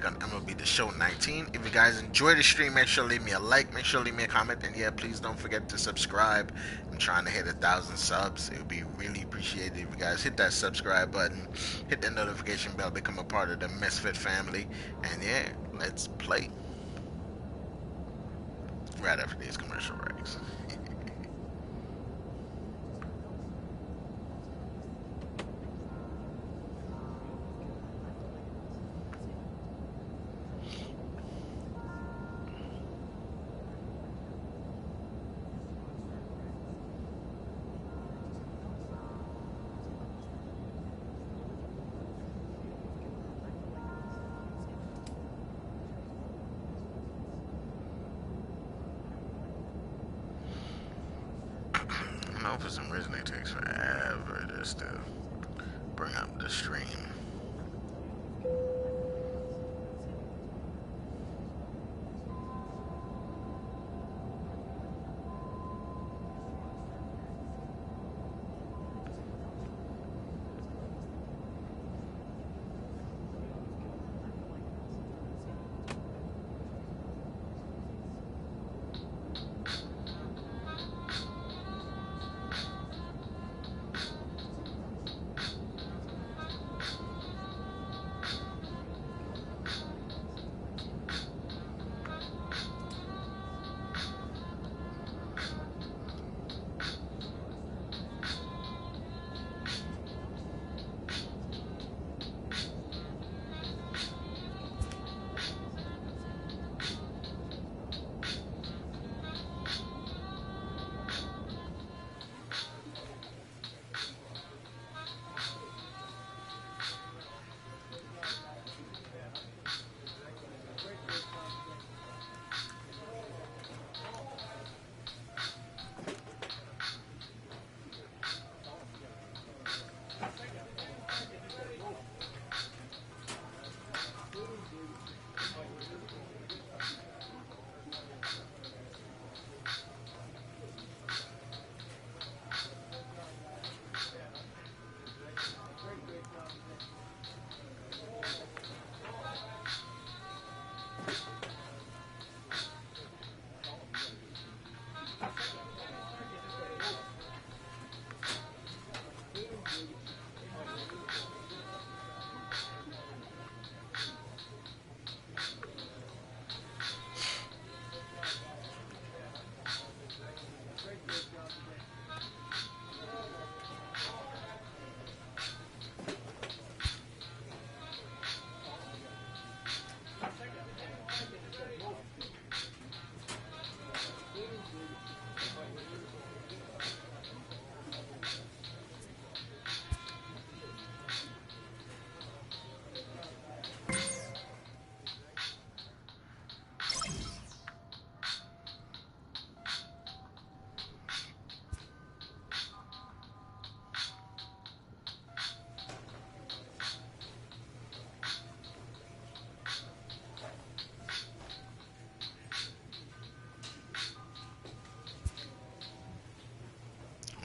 on MLB The Show 19. If you guys enjoy the stream, make sure to leave me a like, make sure to leave me a comment, and yeah, please don't forget to subscribe. I'm trying to hit 1,000 subs. It would be really appreciated if you guys hit that subscribe button, hit the notification bell, become a part of the Misfit family, and yeah, let's play. Right after these commercial breaks. I know for some reason it takes forever just to bring up the stream.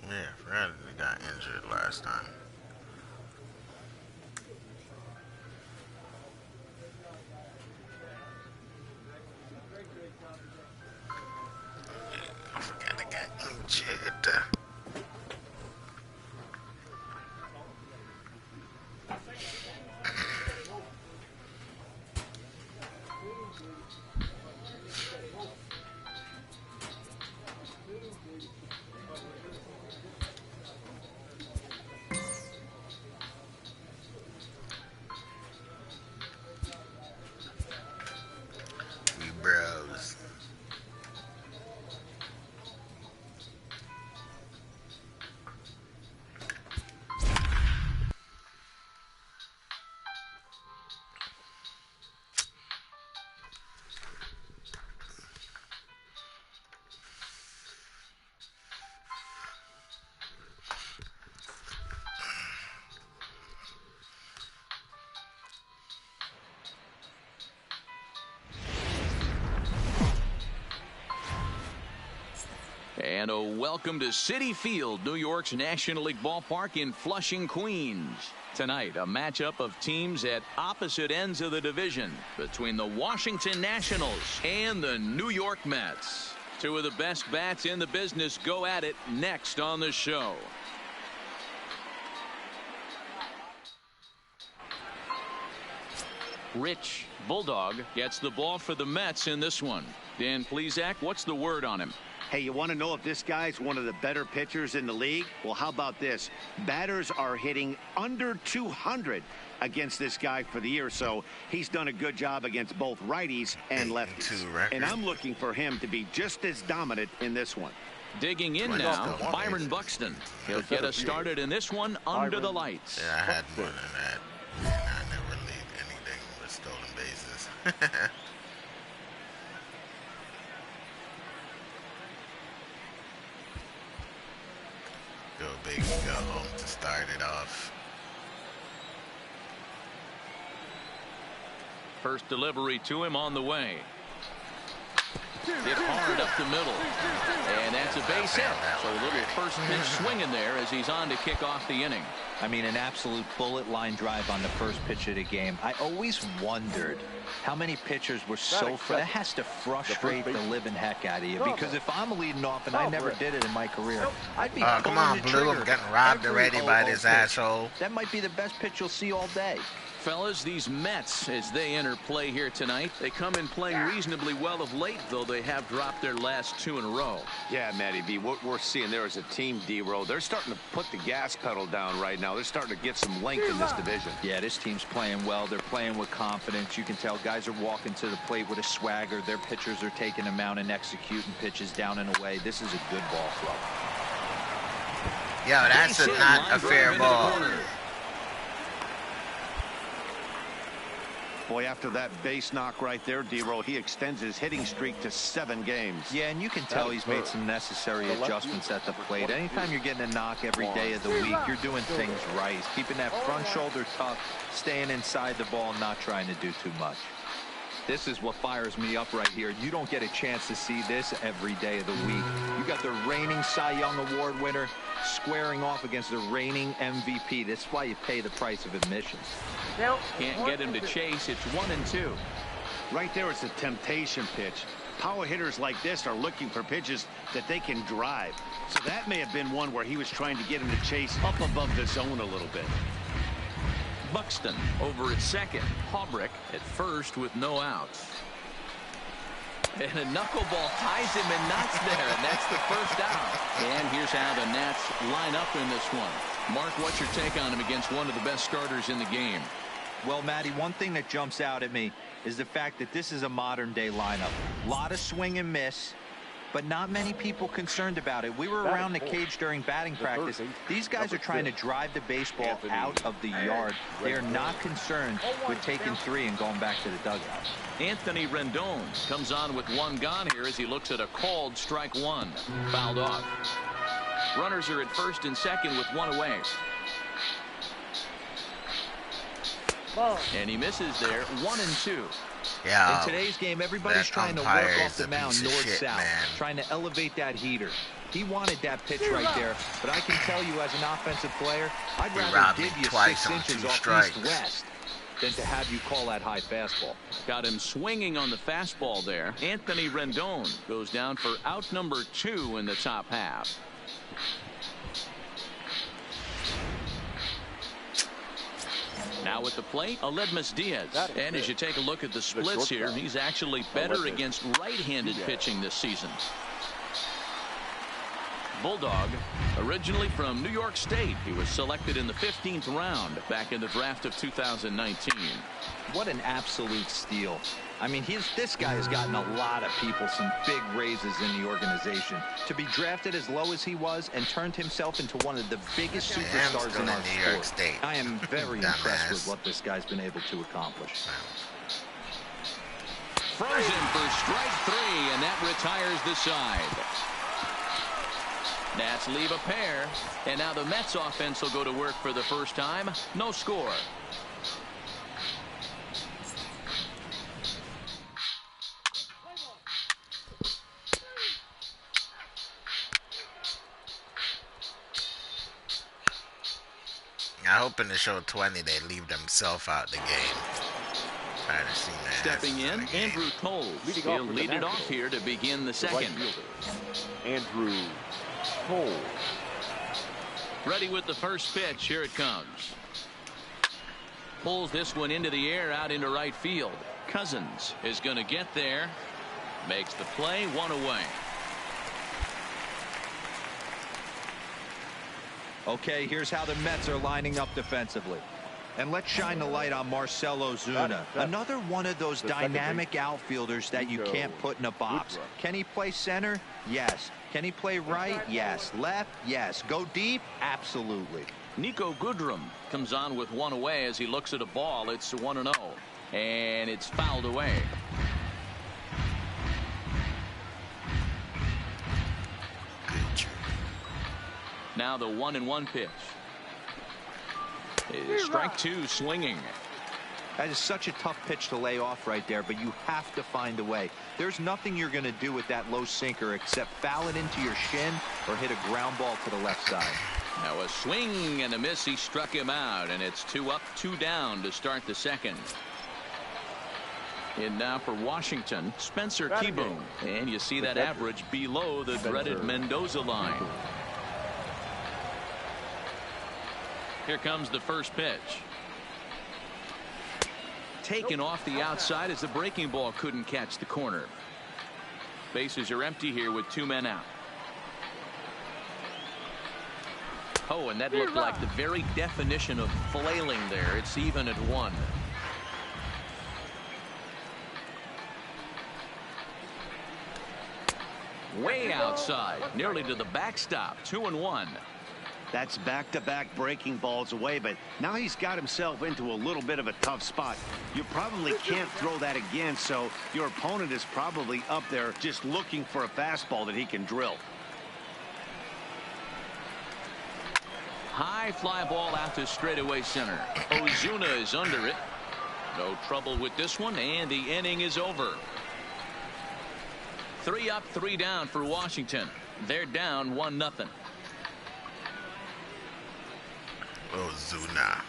Yeah, I forgot he got injured last time. I forgot he got injured. We bros. And a welcome to Citi Field, New York's National League ballpark in Flushing, Queens. Tonight, a matchup of teams at opposite ends of the division between the Washington Nationals and the New York Mets. Two of the best bats in the business go at it next on the show. Rich Bulldog gets the ball for the Mets in this one. Dan Plesac, what's the word on him? Hey, you want to know if this guy's one of the better pitchers in the league? Well, how about this? Batters are hitting under 200 against this guy for the year, so he's done a good job against both righties and lefties. And I'm looking for him to be just as dominant in this one. Digging in now, Byron Buxton. He'll get us started in this one under the lights. Yeah, I had more than that. And I never lead anything with stolen bases. Go big, go home to start it off. First delivery to him on the way. Hit hard up the middle. And that's a base hit. So a little first pitch swinging there as he's on to kick off the inning. I mean, an absolute bullet line drive on the first pitch of the game. I always wondered how many pitchers were so that has to frustrate the living heck out of you, because if I'm leading off, and I never did it in my career, I'd be come on, Blue, I'm getting robbed already by this asshole. That might be the best pitch you'll see all day. Fellas, these Mets, as they enter play here tonight, they come in playing reasonably well of late, though they have dropped their last two in a row. Yeah, Matty B, what we're seeing there is a team, D-Row. They're starting to put the gas pedal down right now. They're starting to get some length in this division. Yeah, this team's playing well. They're playing with confidence. You can tell guys are walking to the plate with a swagger. Their pitchers are taking them out and executing pitches down and away. This is a good ball club. Yeah, that's not a fair ball. Boy, after that base knock right there, D-Row, he extends his hitting streak to 7 games. Yeah, and you can tell he's made some necessary adjustments at the plate. Anytime you're getting a knock every day of the week, you're doing things right. Keeping that front shoulder tough, staying inside the ball, not trying to do too much. This is what fires me up right here. You don't get a chance to see this every day of the week. You got the reigning Cy Young Award winner squaring off against the reigning MVP. That's why you pay the price of admission. Can't get him to chase. It's 1-2. Right there, it's a temptation pitch. Power hitters like this are looking for pitches that they can drive. So that may have been one where he was trying to get him to chase up above the zone a little bit. Buxton over at second. Haubrick at first with no outs. And a knuckleball ties him in knots there, and that's the first out. And here's how the Nats line up in this one. Mark, what's your take on him against one of the best starters in the game? Well, Matty, one thing that jumps out at me is the fact that this is a modern-day lineup. A lot of swing and miss, but not many people concerned about it. We were around the cage during batting practice. These guys are trying to drive the baseball out of the yard. They are not concerned with taking 3 and going back to the dugout. Anthony Rendon comes on with 1 gone here as he looks at a called strike 1. Fouled off. Runners are at first and second with 1 away. And he misses there. 1-2. Yeah. In today's game, everybody's trying to work off the mound north-south, trying to elevate that heater. He wanted that pitch right there, but I can tell you as an offensive player, I'd rather give you 6 inches off east-west than to have you call that high fastball. Got him swinging on the fastball there. Anthony Rendon goes down for out number 2 in the top half. Now at the plate, Aledmus Diaz. And as you take a look at the splits here, he's actually better against right-handed pitching this season. Bulldog, originally from New York State. He was selected in the 15th round back in the draft of 2019. What an absolute steal. I mean, this guy has gotten a lot of people some big raises in the organization. To be drafted as low as he was and turned himself into one of the biggest superstars in our sport. I am very impressed with what this guy's been able to accomplish. Frozen for strike 3, and that retires the side. Nats leave a pair, and now the Mets offense will go to work for the first time. No score. I hope in the show 20 they leave themselves out the game. Tired of seeing that. Stepping in, Andrew Toles. He'll lead it off here to begin the second. Andrew Toles. Ready with the first pitch. Here it comes. Pulls this one into the air out into right field. Cousins is going to get there. Makes the play, one away. Okay, here's how the Mets are lining up defensively. And let's shine the light on Marcell Ozuna. Another one of those dynamic outfielders that you can't put in a box. Can he play center? Yes. Can he play right? Yes. Left? Yes. Go deep? Absolutely. Nico Goodrum comes on with one away as he looks at a ball. It's 1-0. And it's fouled away. Now the 1-1 pitch. Strike two, swinging. That is such a tough pitch to lay off right there, but you have to find a way. There's nothing you're going to do with that low sinker except foul it into your shin or hit a ground ball to the left side. Now a swing and a miss. He struck him out, and it's 2 up, 2 down to start the second. And now for Washington, Spencer Kieboom. And you see that average below the dreaded Mendoza line. Here comes the first pitch. Taken off the outside as the breaking ball couldn't catch the corner. Bases are empty here with 2 men out. Oh, and that looked like the very definition of flailing there. It's even at 1. Way outside, nearly to the backstop. 2-1. That's back-to-back breaking balls away, but now he's got himself into a little bit of a tough spot. You probably can't throw that again, so your opponent is probably up there just looking for a fastball that he can drill. High fly ball out to straightaway center. Ozuna is under it. No trouble with this one, and the inning is over. 3 up, 3 down for Washington. They're down 1-0. Ozuna.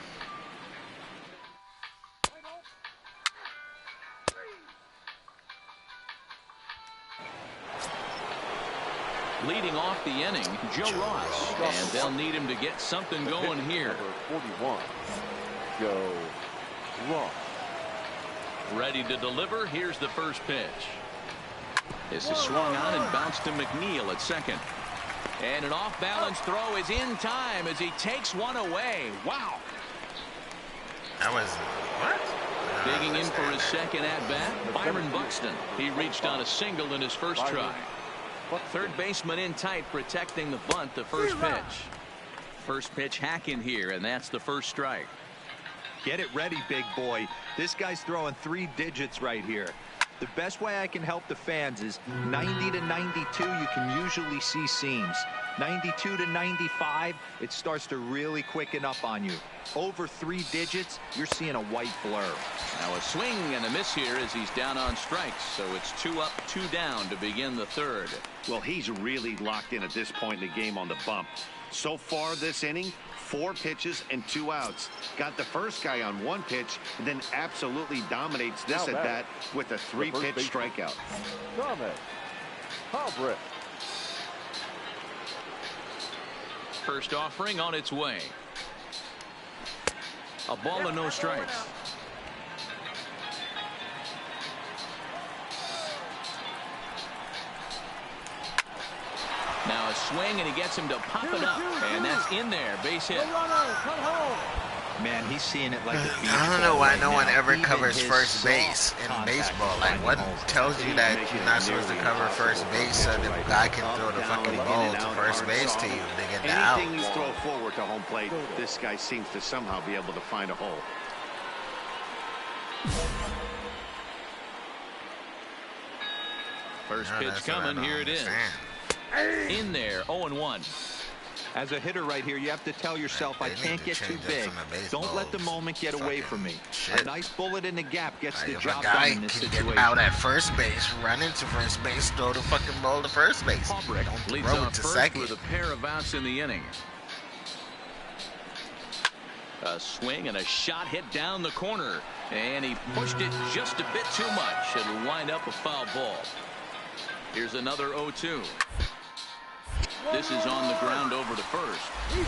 Leading off the inning, Joe Ross. And they'll need him to get something going here. Number 41, Joe Ross. Ready to deliver. Here's the first pitch. This is swung on and bounced to McNeil at second. And an off-balance throw is in time as he takes one away. Wow. That was what? Digging in for his second at-bat, Byron Buxton. He reached on a single in his first try. Third baseman in tight, protecting the bunt, the first pitch. First pitch hack in here, and that's the first strike. Get it ready, big boy. This guy's throwing 3 digits right here. The best way I can help the fans is 90 to 92, you can usually see seams. 92 to 95, it starts to really quicken up on you. Over 3 digits, you're seeing a white blur. Now a swing and a miss here as he's down on strikes. So it's 2 up, 2 down to begin the third. Well, he's really locked in at this point in the game on the bump. So far this inning, 4 pitches and 2 outs. Got the first guy on 1 pitch, and then absolutely dominates this at bat with a 3-pitch strikeout. First offering on its way. A ball and no strikes. Now a swing, and he gets him to pop it up, and that's in there. Base hit. Man, he's seeing it like a beach I don't know why right no now. one ever Even covers his first base soft in contact baseball. is Like, what finding holes. tells you that you're not supposed to cover first base so the guy can throw the fucking ball to first base to you to get the out? Anything you throw forward to home plate, this guy seems to somehow be able to find a hole. First pitch coming. Here it is. In there, 0-1. As a hitter right here, you have to tell yourself, I can't get too big. Don't let the moment get away from me. A nice bullet in the gap gets the If a job guy done in this can situation. get out at first base, run into first base, throw the fucking ball to first base. Albrecht Don't leads throw off it to first second. with a pair of outs in the inning. A swing and a shot hit down the corner. And he pushed it just a bit too much. It'll wind up a foul ball. Here's another 0-2. This is on the ground over to first.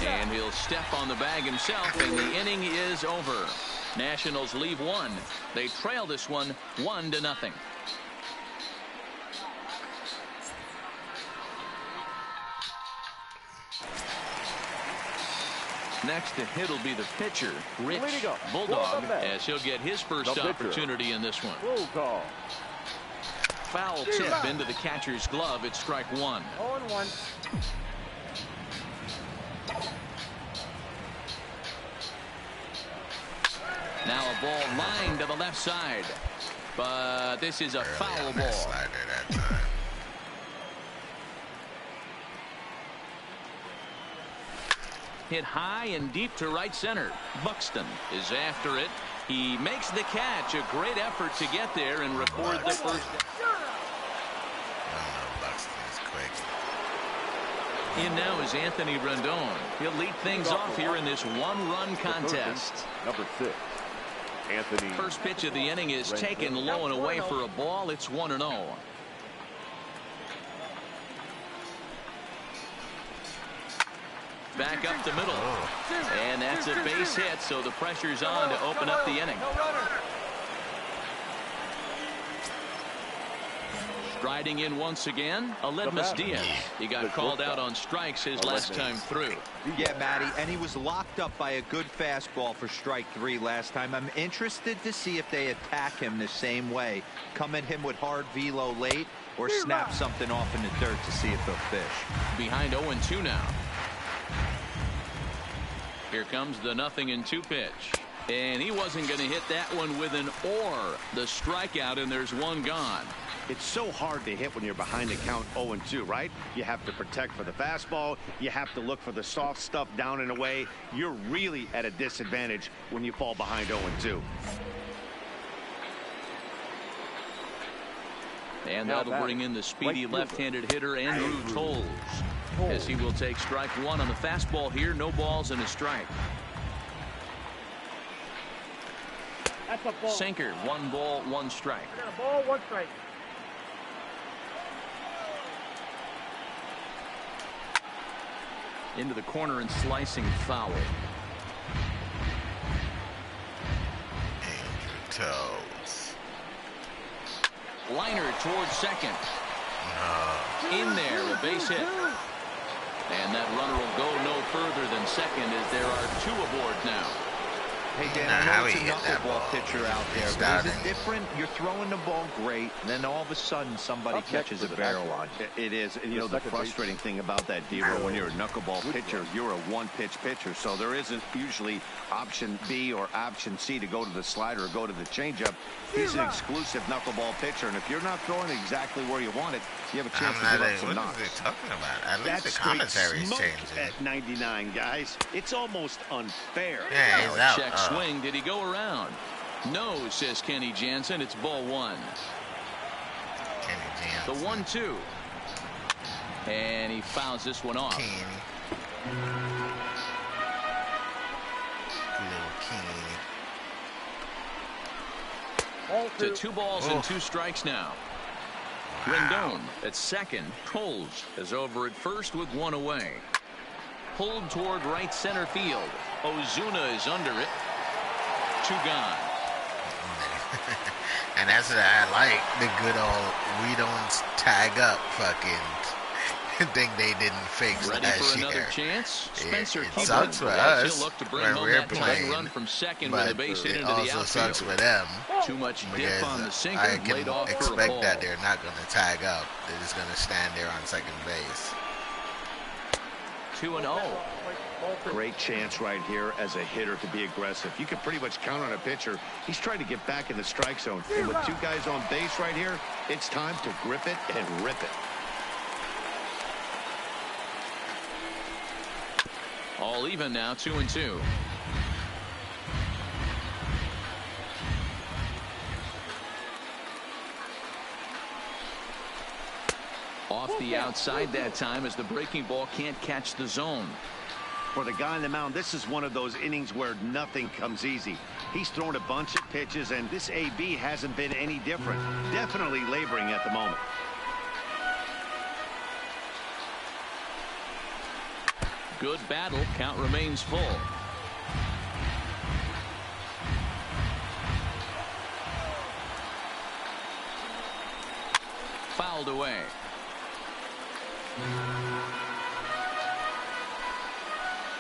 And he'll step on the bag himself, and the inning is over. Nationals leave one. They trail this one 1-0. Next to hit will be the pitcher, Rich Bulldog, as he'll get his first opportunity in this one. Foul tip into the catcher's glove. It's strike one. 0-1. Now a ball lined to the left side, but this is a foul ball. Slider that time. Hit high and deep to right center. Buxton is after it. He makes the catch. A great effort to get there and record the first. I don't know, Buxton is quick. In now is Anthony Rendon. He'll lead things off here in this one-run contest. Number 6, Anthony. First pitch of the inning is taken low and away for a ball. It's 1-0. Back up the middle. And that's a base hit, so the pressure's on to open up the inning. Striding in once again, Aledmus Diaz. He got called out on strikes his last time through. Yeah, Matty, and he was locked up by a good fastball for strike 3 last time. I'm interested to see if they attack him the same way. Come at him with hard velo late or snap something off in the dirt to see if they'll fish. Behind 0-2 now. Here comes the 0-2 pitch. And he wasn't going to hit that one with an or. The strikeout, and there's one gone. It's so hard to hit when you're behind the count 0-2, right? You have to protect for the fastball. You have to look for the soft stuff down and away. You're really at a disadvantage when you fall behind 0-2. And that'll bring in the speedy left-handed hitter Andrew Toles, as he will take strike one on the fastball here. No balls and a strike. That's a ball. Sinker, 1 ball, 1 strike. A ball, 1 strike. Into the corner and slicing foul. Andrew Toles. Liner towards second. In there, a base hit. And that runner will go no further than second, as there are 2 aboard now. Hey, Dan, Now, I how know it's he a hit that knuckleball ball? pitcher out there, He's but is it starting. different? You're throwing the ball great, and then all of a sudden somebody catches a barrel on you. It is. And, you know, the frustrating thing about that, Dero, when you're a knuckleball pitcher, you're a one-pitch pitcher, so there isn't usually option B or option C to go to the slider or go to the changeup. He's an exclusive knuckleball pitcher, and if you're not throwing exactly where you want it, you have a chance to give up some knocks. What is he talking about? At least That's the straight commentary is smoke changing. at 99, guys. It's almost unfair. Yeah, he's out. Check swing. Did he go around? No, says Kenny Jansen. It's ball 1. Kenny The Jansen. 1-2. And he fouls this one off. Kenny. Little Kenny. To 2 balls and 2 strikes now. Rendon at second. Toles is over at first with 1 away. Pulled toward right center field. Ozuna is under it. 2 gone. And that's what I like, the good old we don't tag up fucking thing they didn't fix Ready last for another year. chance? Spencer It Keeper. sucks for He'll us look to bring when home we're that tying playing, run from second with a but base hit it into the also sucks outfield. for them Too much dip because on the sinker. I Laid can off for a expect ball. that they're not going to tag up. They're just going to stand there on second base. 2-0. Great chance right here as a hitter to be aggressive. You can pretty much count on a pitcher. He's trying to get back in the strike zone. And with 2 guys on base right here, it's time to grip it and rip it. All even now, 2-2. Off the outside that time, as the breaking ball can't catch the zone. For the guy on the mound, this is one of those innings where nothing comes easy. He's thrown a bunch of pitches, and this AB hasn't been any different. Definitely laboring at the moment. Good battle. Count remains full. Fouled away.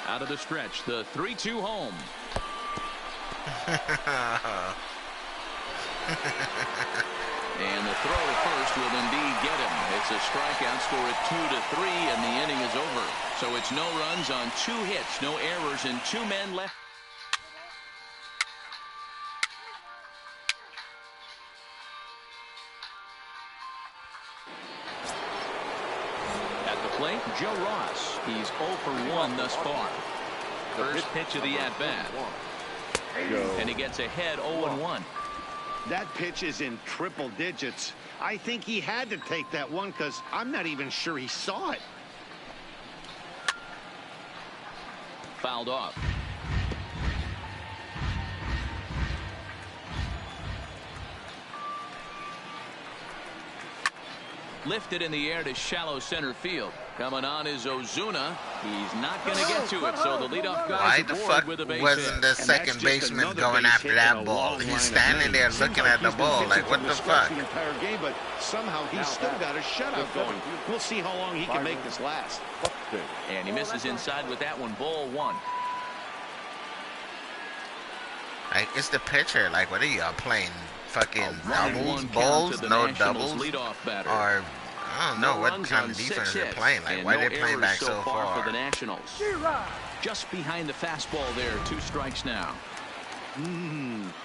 Out of the stretch, the 3-2 home. And the throw to first will indeed get him. It's a strikeout, score at 2-3, and the inning is over. So it's no runs on 2 hits, no errors, and 2 men left. At the plate, Joe Ross. He's 0 for 1 thus far. First pitch of the at-bat. And he gets ahead 0-1. That pitch is in triple digits. I think he had to take that one because I'm not even sure he saw it. Fouled off. Lifted in the air to shallow center field. Coming on is Ozuna. He's not going to get to it, so the leadoff Why guy's the aboard fuck with a base wasn't the hit. second baseman going after that ball? He's standing there looking at the ball like, what the fuck? The entire game, but somehow he's still got a shutout going. We'll see how long he can make this last. And he misses inside with that one. Ball 1. Like, it's the pitcher. Like, what are y'all playing? Fucking doubles, count balls, to the no Nationals doubles, leadoff batter. or I don't know No what runs kind on of 6 defense they're hits, playing. Like, and why no they playing errors back so so far far? for the Nationals. Just behind the fastball there. 2 strikes now.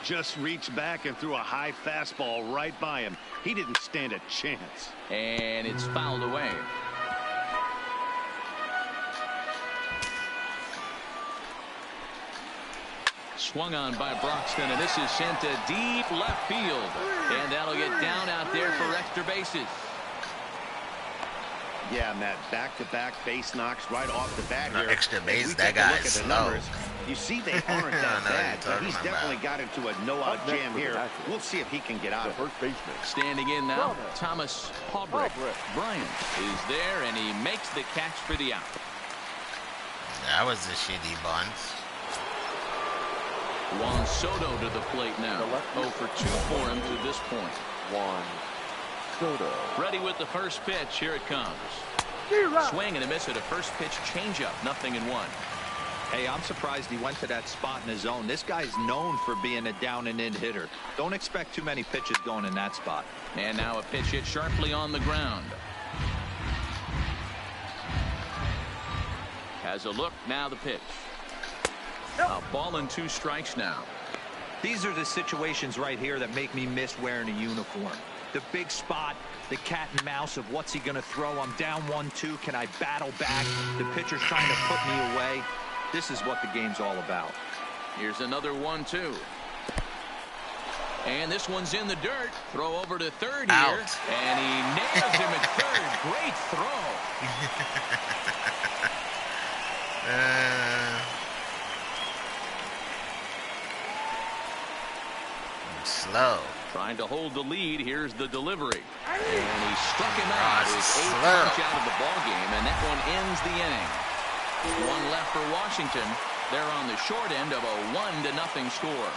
Just reached back and threw a high fastball right by him. He didn't stand a chance. And it's fouled away. Swung on by Broxton, and this is sent to deep left field. And that'll get down out there for extra bases. Yeah, Matt, back-to-back base knocks right off the bat No here. extra base, We that take a look guy's at the slow. numbers. You see they aren't that I know bad, what but you're he's talking definitely about. got into a no-out jam here. We'll see if he can get out of it. First baseman. Standing in now, Thomas Hallbrick. Bryant is there, and he makes the catch for the out. That was the shitty buns. Juan Soto to the plate now. 0 for 2 for him to this point. Juan Soto. Ready with the first pitch. Here it comes. Swing and a miss at a first pitch changeup. 0-1. Hey, I'm surprised he went to that spot in his zone. This guy's known for being a down and in hitter. Don't expect too many pitches going in that spot. And now a pitch hit sharply on the ground. Has a look. Now the pitch. A ball and 2 strikes now. These are the situations right here that make me miss wearing a uniform. The big spot, the cat and mouse of what's he going to throw. I'm down 1-2. Can I battle back? The pitcher's trying to put me away. This is what the game's all about. Here's another 1-2. And this one's in the dirt. Throw over to third here. Out. And he nails him at third. Great throw. Slow. Trying to hold the lead. Here's the delivery. And he struck him out. Ross His is 8th slow. punch out of the ball game, and that one ends the inning. 1 left for Washington. They're on the short end of a 1-0 score.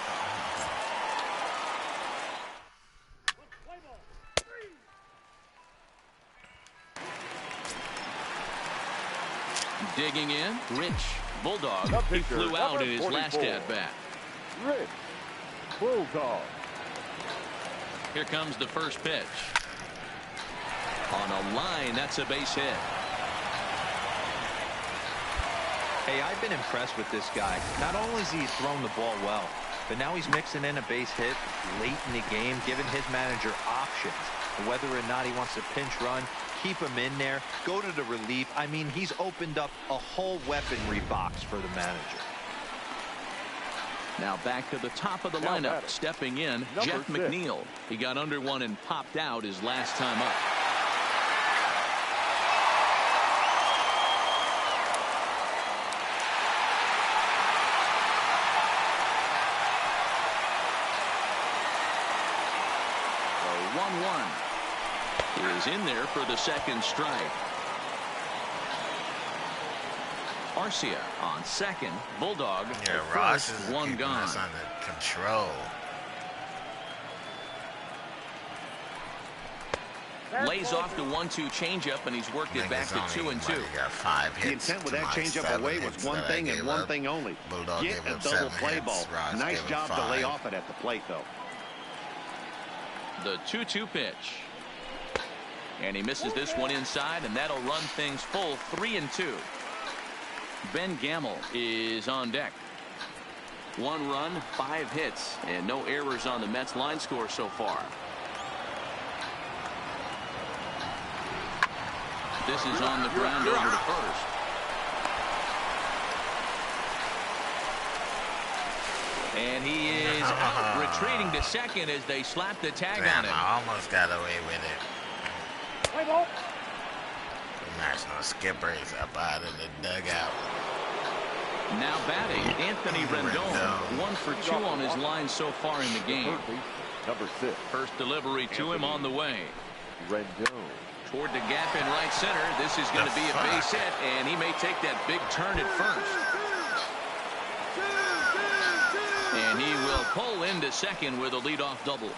Digging in, Rich Bulldog. He flew out in his last at-bat. Rich Bulldog. Here comes the first pitch. On a line, that's a base hit. Hey, I've been impressed with this guy. Not only has he thrown the ball well, but now he's mixing in a base hit late in the game, giving his manager options. Whether or not he wants to pinch run, keep him in there, go to the relief. I mean, he's opened up a whole weaponry box for the manager. Now back to the top of the lineup. Stepping in, Jeff McNeil. He got under one and popped out his last time up. 1 is in there for the second strike. Arcia on second. Bulldog Yeah, at Ross first, is one keeping gone. us under control. Lays off the 1-2 changeup, and he's worked it back to 2-2. Got 5 The hits. intent with to that my changeup 7 away was hits one that I thing and gave one up. thing only. Bulldog Get gave a up double 7 play hits. ball. Ross Nice gave job up to lay 5. off it at the plate, though. The 2-2 pitch. And he misses this one inside, and that'll run things full 3-2. Ben Gamble is on deck. 1 run, 5 hits, and no errors on the Mets line score so far. This is on the ground over to first. And he is out, retreating to second as they slap the tag on him. I almost got away with it. Play ball. The National Skipper is up out of the dugout. Now batting, Anthony Rendon. 1 for 2 on his line so far in the game. Number 6. First delivery to him on the way. Rendon. Toward the gap in right center. This is going to be a base hit, and he may take that big turn at first. And he will pull into second with a leadoff double.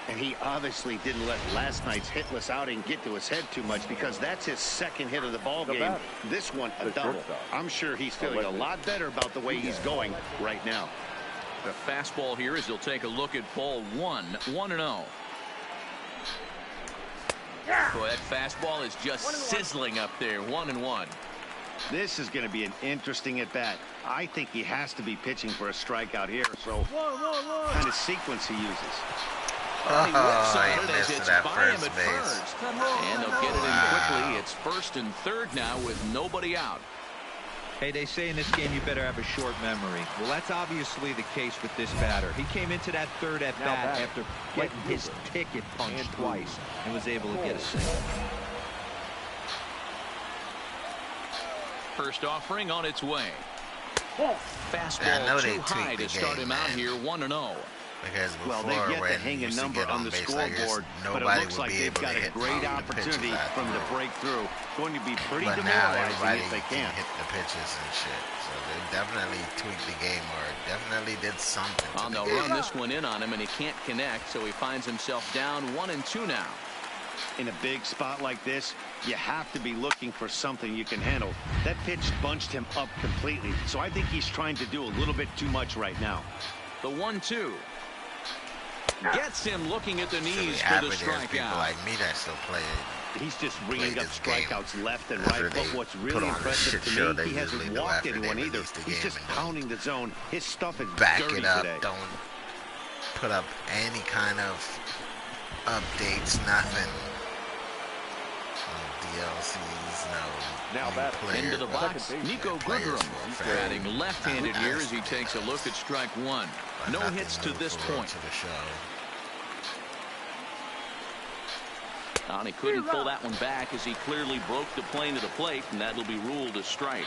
And he obviously didn't let last night's hitless outing get to his head too much, because that's his second hit of the ball game. This one a double. I'm sure he's feeling a lot better about the way he's going right now. The fastball here as he'll take a look at ball 1. 1-0. Boy, that fastball is just sizzling up there. 1-1. This is going to be an interesting at bat. I think he has to be pitching for a strikeout here. So what kind of sequence he uses. He whips on he it as missed it's that by him first at base. first. And they'll get it in quickly. It's first and third now with nobody out. Hey, they say in this game you better have a short memory. Well, that's obviously the case with this batter. He came into that third at bat after getting his ticket punched twice and was able to get a single. First offering on its way. Fastball I know they too high tweaked the to start game, him out man. here. 1-0. Because before, Well, they've yet when to hang a used to number get on the base like this, scoreboard, but it nobody looks would like be they've able got to a hit great the opportunity pitches from the after. breakthrough. Going to be pretty But now demoralizing everybody if they can can't. hit the pitches and shit. So they definitely tweaked the game, or definitely did something to And the they'll game. run this one in on him, and he can't connect, so he finds himself down 1-2 now. In a big spot like this, you have to be looking for something you can handle. That pitch bunched him up completely, so I think he's trying to do a little bit too much right now. The 1-2 gets him looking at the Should be knees for happy the there's people strikeout. like me that still play it. He's just ringing Play up this game. strikeouts left and After right. But they what's put really on the impressive shit show to me, they he hasn't usually do walked after they anyone either. release the He's game just and pounding the zone. His stuff is Back dirty it up. today. Don't put up any kind of updates, nothing. No DLCs, no Now new back players, Into the but box, Nico players Goodrum, were fair. batting left-handed here as he takes a look at strike 1. But No nothing hits to new this for point. to the show. And he couldn't pull that one back as he clearly broke the plane to the plate, and that'll be ruled a strike.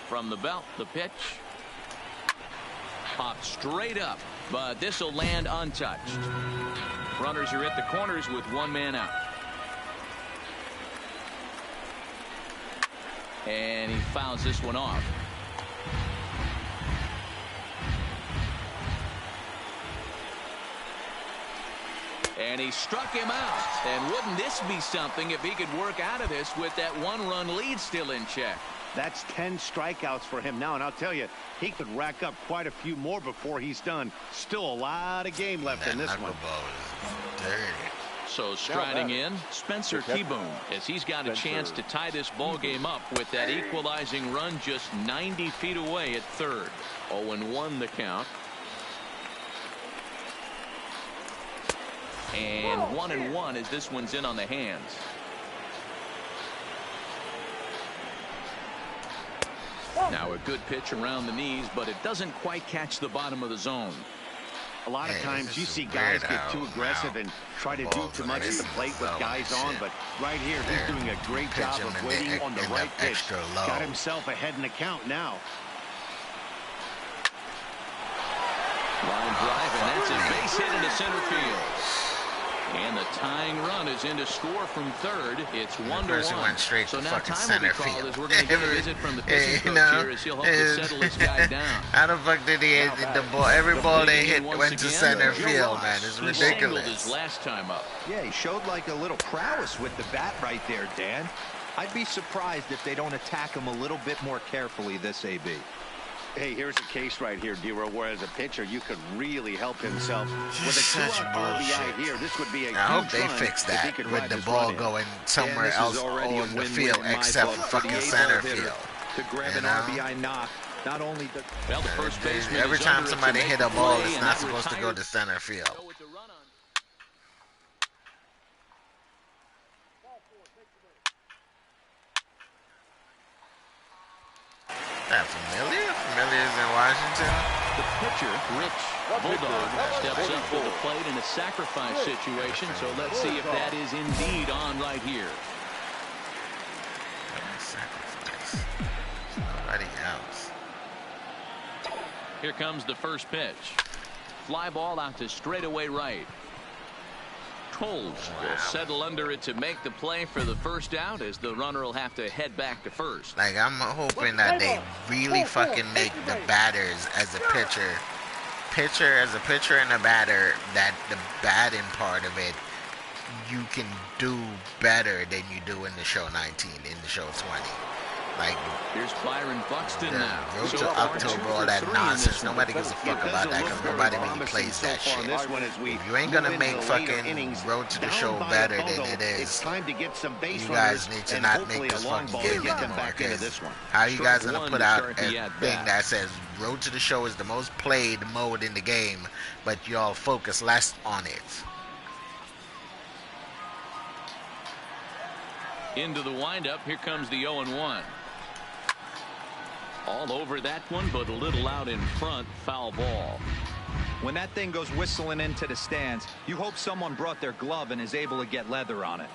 From the belt, the pitch. Popped straight up, but this will land untouched. Runners are at the corners with one man out. And he fouls this one off. And he struck him out. And wouldn't this be something if he could work out of this with that one-run lead still in check? That's 10 strikeouts for him now, and I'll tell you, he could rack up quite a few more before he's done. Still a lot of game left That in this one. knuckleball is dirty. So striding in, Spencer Keyboom, as he's got a chance to tie this ball game up with that equalizing run just 90 feet away at third. 0-1 the count. And 1-1 as this one's in on the hands. Now a good pitch around the knees, but it doesn't quite catch the bottom of the zone. A lot of Hey, times this you is see weird guys get how too aggressive now and try to do balls too are much at the missing plate with slow guys and on, shit. but right here he's They're doing a great pitch job him of in the waiting ex- on the in the right pitch. extra low. Got himself ahead in the count now. Line drive, and that's a base hit into center field. And the tying run is in to score from third. It's 1-1. Went straight so to now fucking time will be center called field. as we're going to get a visit from the pitching coach here as he'll hope to settle this guy down. How the fuck did he hit the ball? Every ball they hit went to center field, man. It's He singled ridiculous. his last time up. Yeah, he showed like a little prowess with the bat right there, Dan. I'd be surprised if they don't attack him a little bit more carefully this AB. Hey, here's a case right here, D-Row, where as a pitcher, you could really help himself. With a Such 2-out bullshit. RBI here, this would be a I hope huge they run fix if he that could with ride the this ball run in. going somewhere this is else already a on the win-win field in my except book for for the fucking eighth center hitter field. To grab You an know? RBI knock, not only the... Well, the first baseman Every is time under it somebody to hit make a the ball, play, it's and not that supposed to go retired. to center field. Go with the run on. That familiar? Familiar's in Washington? The pitcher, Rich Bulldog, steps up to the plate in a sacrifice situation. So let's see if that is indeed on right here. Sacrifice. Nobody else. Here comes the first pitch. Fly ball out to straightaway right. Coles will settle under it to make the play for the first out as the runner will have to head back to first. Like, I'm hoping that they really fucking make the batters as a pitcher and a batter, that the batting part of it you can do better than you do in the show 19, in the show 20. Like, here's Byron Buxton now. Road So to far, October, 2 all for that 3 in nonsense. this one. Nobody gives a fuck about that because nobody really plays that shit. If you ain't gonna make fucking Road to the Show better than it is, you guys need to not make this fucking game anymore. Because how you guys gonna put out a thing that says Road to the Show is the most played mode in the game, but y'all focus less on it? Into the windup. Here comes the 0-1. All over that one, but a little out in front. Foul ball. When that thing goes whistling into the stands, you hope someone brought their glove and is able to get leather on it.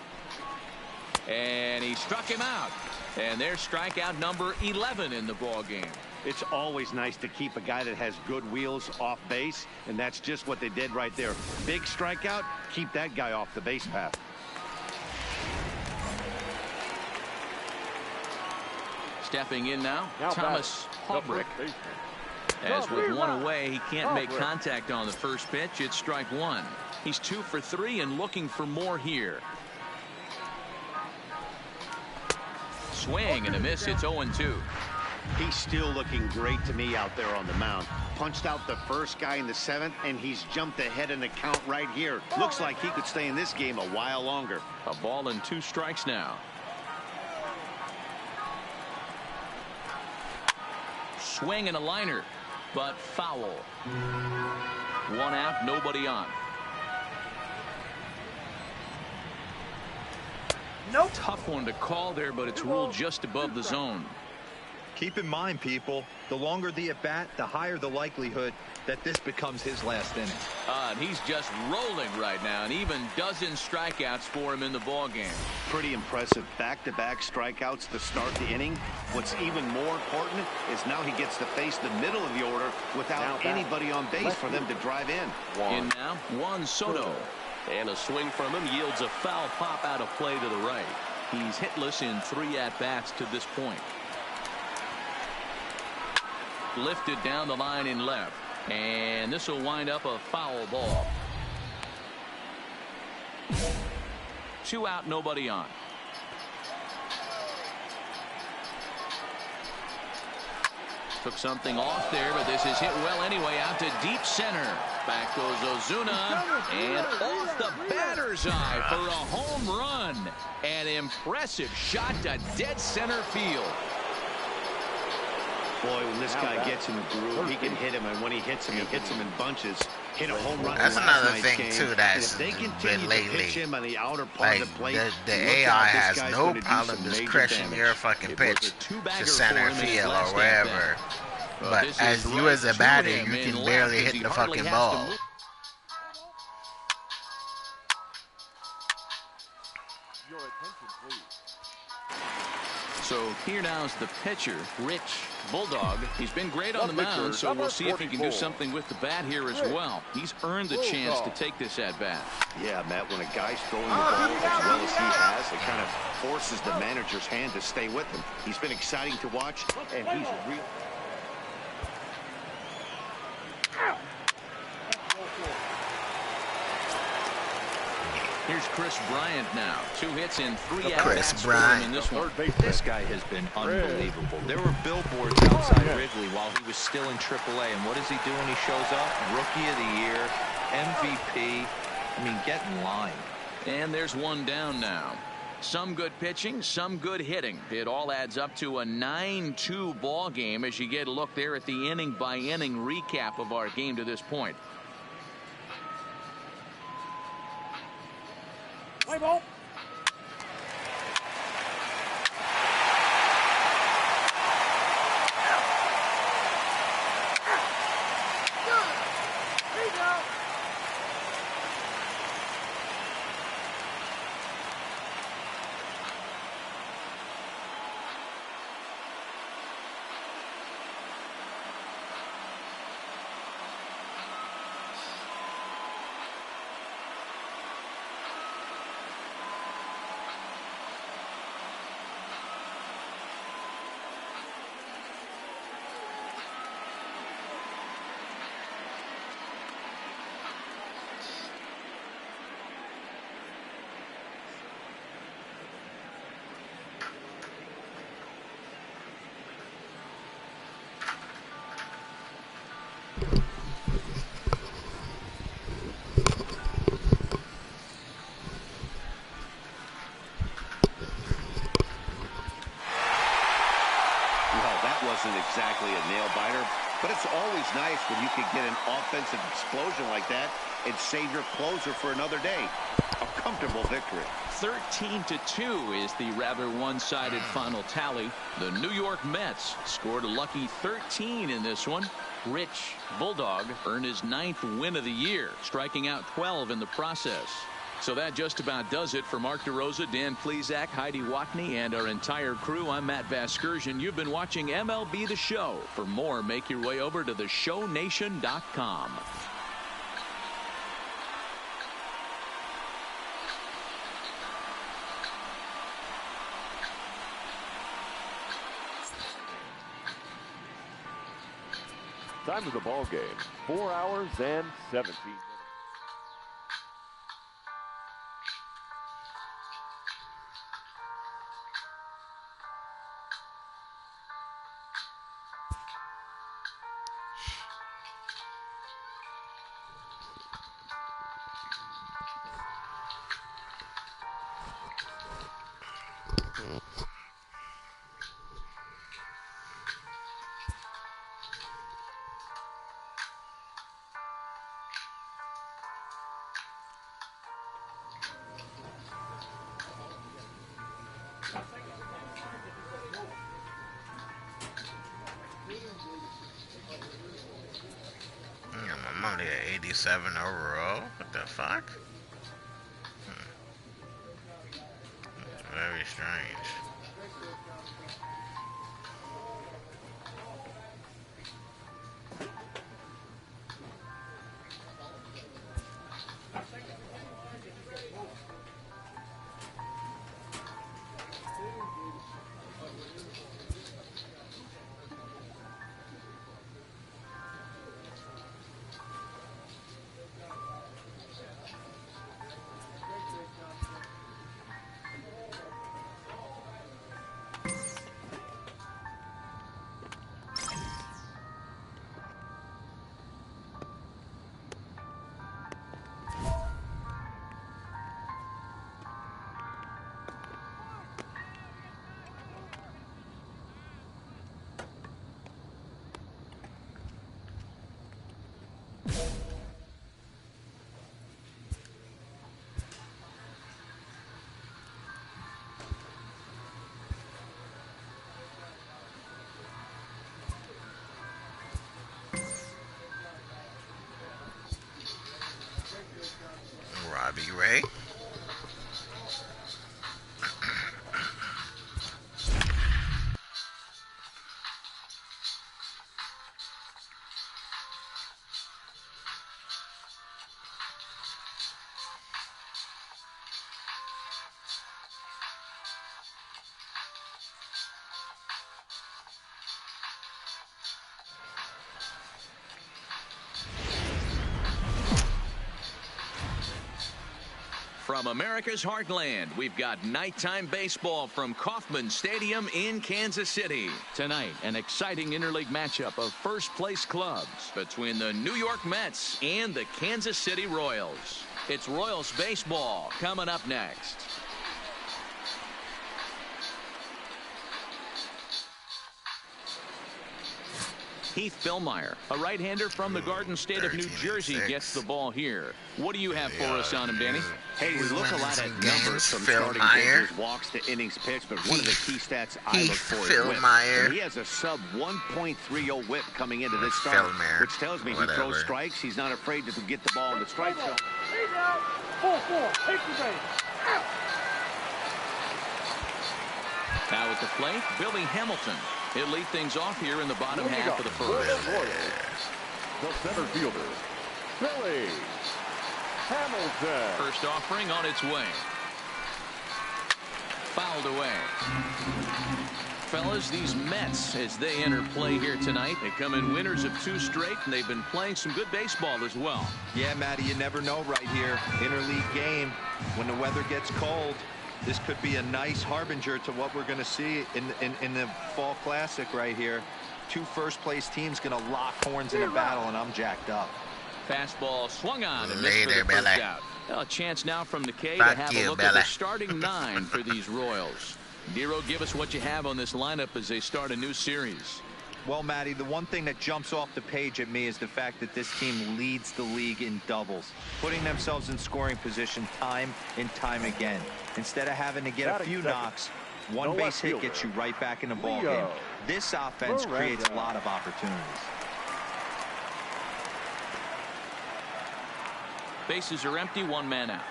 And he struck him out. And there's strikeout number 11 in the ball game. It's always nice to keep a guy that has good wheels off base, and that's just what they did right there. Big strikeout, keep that guy off the base path. Stepping in now, Thomas Holbrook. As with one away, he can't make contact on the first pitch. It's strike one. He's 2 for 3 and looking for more here. Swing and a miss. It's 0-2. He's still looking great to me out there on the mound. Punched out the first guy in the 7th, and he's jumped ahead in the count right here. Looks like he could stay in this game a while longer. A ball and 2 strikes now. Swing and a liner, but foul. 1 out, nobody on. Nope. Tough one to call there, but it's ruled just above the zone. Keep in mind, people, the longer the at-bat, the higher the likelihood that this becomes his last inning. And he's just rolling right now, and even dozen strikeouts for him in the ball game. Pretty impressive back-to-back strikeouts to start the inning. What's even more important is now he gets to face the middle of the order without anybody on base for them to drive in. In now, Juan Soto. And a swing from him yields a foul pop out of play to the right. He's hitless in 3 at-bats to this point. Lifted down the line in left. And this will wind up a foul ball. 2 out, nobody on. Took something off there, but this is hit well anyway. Out to deep center. Back goes Ozuna. And off the batter's eye for a home run. An impressive shot to dead center field. Boy, when this guy gets in the groove, he can hit him, and when he hits him in bunches. Hit a home run. That's in another last thing night's too game. that's And if they been continue lately. to pitch him on the outer part Like of the plate, the look AI out, this has guy's no gonna do problem some just major crushing damage. your fucking It was a pitch two-bagger to center for him in his field or last wherever. at-bat. But this as is you right as a to batter, him you in can left barely as hit he the hardly fucking has to ball. move. Your attention, please. So here now's the pitcher, Rich Bulldog. He's been great on the mound, so we'll see if he can do something with the bat here as well. He's earned the chance to take this at bat. Yeah, Matt, when a guy's throwing the ball as well as he has, it kind of forces the manager's hand to stay with him. He's been exciting to watch, and he's real. Here's Chris Bryant now. 2 hits in 3 Chris at-bats Bryant. in this one. This guy has been unbelievable. There were billboards outside Wrigley while he was still in AAA, and what does he do when he shows up? Rookie of the Year, MVP. I mean, get in line. And there's one down now. Some good pitching, some good hitting. It all adds up to a 9-2 ball game as you get a look there at the inning-by-inning recap of our game to this point. Play ball. Here you go. Wasn't exactly a nail-biter, but it's always nice when you can get an offensive explosion like that and save your closer for another day. A comfortable victory. 13-2 is the rather one-sided final tally. The New York Mets scored a lucky 13 in this one. Rich Bulldog earned his 9th win of the year, striking out 12 in the process. So that just about does it for Mark DeRosa, Dan Plesac, Heidi Watney, and our entire crew. I'm Matt Vasgersian. You've been watching MLB The Show. For more, make your way over to theshownation.com. Time of the ball game, 4 hours and 17 minutes. I'm only at 87 overall. What the fuck? That's very strange. Robbie Ray. From America's heartland, we've got nighttime baseball from Kauffman Stadium in Kansas City. Tonight, an exciting interleague matchup of first-place clubs between the New York Mets and the Kansas City Royals. It's Royals baseball coming up next. Heath Fillmyer, a right-hander from the Garden State of New Jersey, gets the ball here. What do you have for us on him, Danny? Hey, we look a lot at numbers from starting pitchers, walks to innings pitched, but one of the key stats I look for is whip. And he has a sub 1.30 whip coming into this start, which tells me he throws strikes. He's not afraid to get the ball in the strike zone. 4-4, take the base. Now at the plate, Billy Hamilton. He'll lead things off here in the bottom half of the first. The center fielder, Billy Hamilton. First offering on its way. Fouled away. Fellas, these Mets, as they enter play here tonight, they come in winners of 2 straight, and they've been playing some good baseball as well. Yeah, Matty, you never know right here. Interleague game, when the weather gets cold, this could be a nice harbinger to what we're going to see in the Fall Classic right here. 2 first-place teams going to lock horns in a battle, and I'm jacked up. Fastball swung on and missed for the first out. A chance now from the K to have a look at the starting 9 for these Royals. Nero, give us what you have on this lineup as they start a new series. Well, Matty, the one thing that jumps off the page at me is the fact that this team leads the league in doubles, putting themselves in scoring position time and time again. Instead of having to get a few knocks, one base hit gets you right back in the ball game. This offense creates a lot of opportunities. Bases are empty, 1 man out.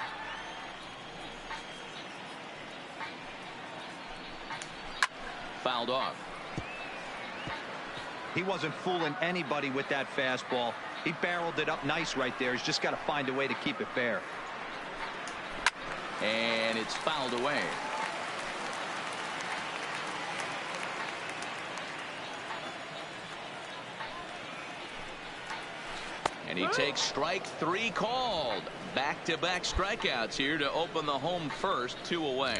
Fouled off. He wasn't fooling anybody with that fastball. He barreled it up nice right there. He's just got to find a way to keep it fair. And it's fouled away. And he takes strike 3 called. Back-to-back strikeouts here to open the home first, 2 away.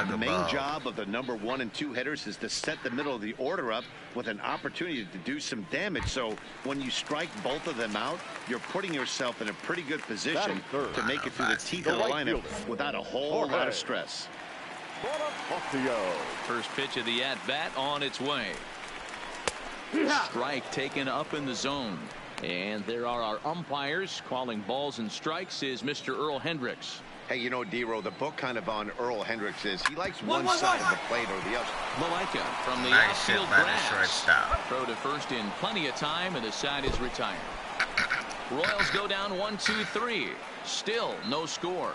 The main job of the number 1 and 2 hitters is to set the middle of the order up with an opportunity to do some damage. So when you strike both of them out, you're putting yourself in a pretty good position to make it through the teeth of the lineup without a whole lot of stress. First pitch of the at-bat on its way. Strike taken up in the zone. And there are our umpires calling balls and strikes is Mr. Earl Hendricks. Hey, you know, D-Row, the book kind of on Earl Hendricks is he likes one side of the plate or the other. Malaika from the outfield grass. Throw to first in plenty of time, and the side is retired. Royals go down 1-2-3. Still no score.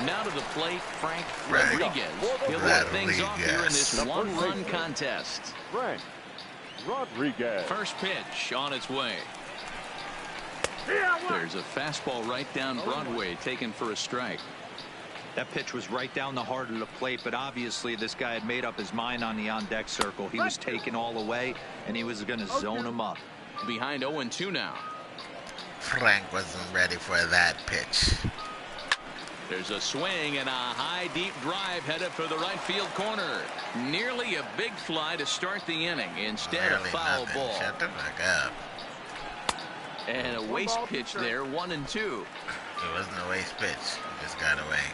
Now to the plate, Frank Rodriguez. He'll lead things off here in this 1-run contest. Frank Rodriguez. First pitch on its way. There's a fastball right down Broadway, taken for a strike. That pitch was right down the heart of the plate, but obviously this guy had made up his mind on the on-deck circle. He was taken all the way, and he was going to zone him up. Behind 0-2 now. Frank wasn't ready for that pitch. There's a swing and a high deep drive headed for the right field corner. Nearly a big fly to start the inning. Instead a foul ball. Shut the fuck up. And a waste pitch there, 1-2. It wasn't a waste pitch. It just got away.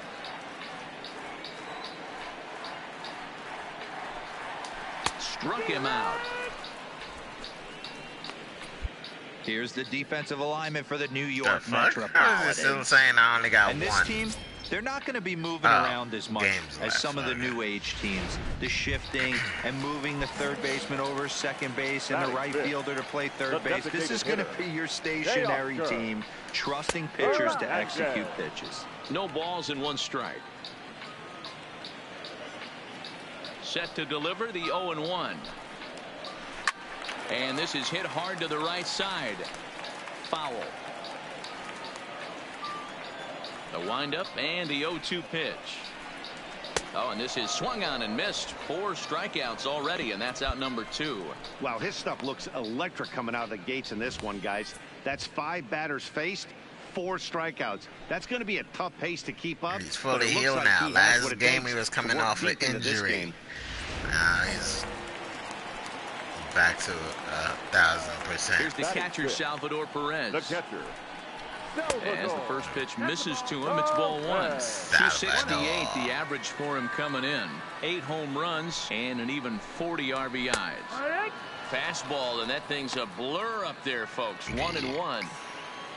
Struck him out. Here's the defensive alignment for the New York Metropolitans. I was still saying I only got and this one. team, they're not going to be moving around as much as some of the new age teams. The shifting and moving the third baseman over second base and the right fielder to play third base. This is going to be your stationary team, trusting pitchers to execute pitches. No balls and 1 strike. Set to deliver the 0-1. And this is hit hard to the right side. Foul. The windup and the 0-2 pitch. Oh, and this is swung on and missed. 4 strikeouts already, and that's out number 2. Wow, his stuff looks electric coming out of the gates in this one, guys. That's 5 batters faced, 4 strikeouts. That's going to be a tough pace to keep up. He's fully healed now. Last game he was coming off an injury. Now he's back to 1,000%. Here's the catcher, Salvador Perez. The catcher. As the first pitch misses to him, it's ball 1. 268 the average for him coming in. 8 home runs and an even 40 RBIs. Fastball, and that thing's a blur up there, folks. 1-1.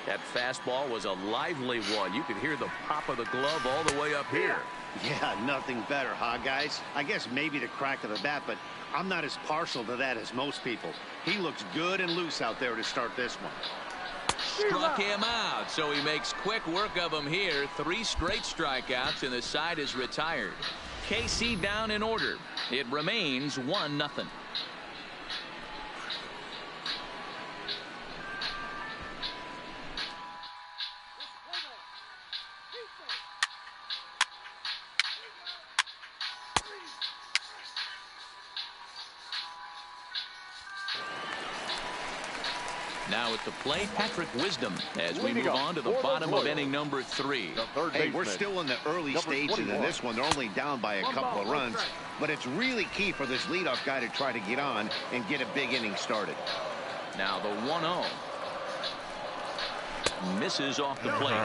That fastball was a lively one. You could hear the pop of the glove all the way up here. Yeah, nothing better, huh, guys? I guess maybe the crack of the bat, but I'm not as partial to that as most people. He looks good and loose out there to start this one. Struck him out, so he makes quick work of him here. 3 straight strikeouts, and the side is retired. KC down in order. It remains 1-0. Now at the plate, Patrick Wisdom, as we move on to the bottom of inning number 3. Hey, we're still in the early stages in this one. They're only down by a couple of runs, but it's really key for this leadoff guy to try to get on and get a big inning started. Now the 1-0. Misses off the plate.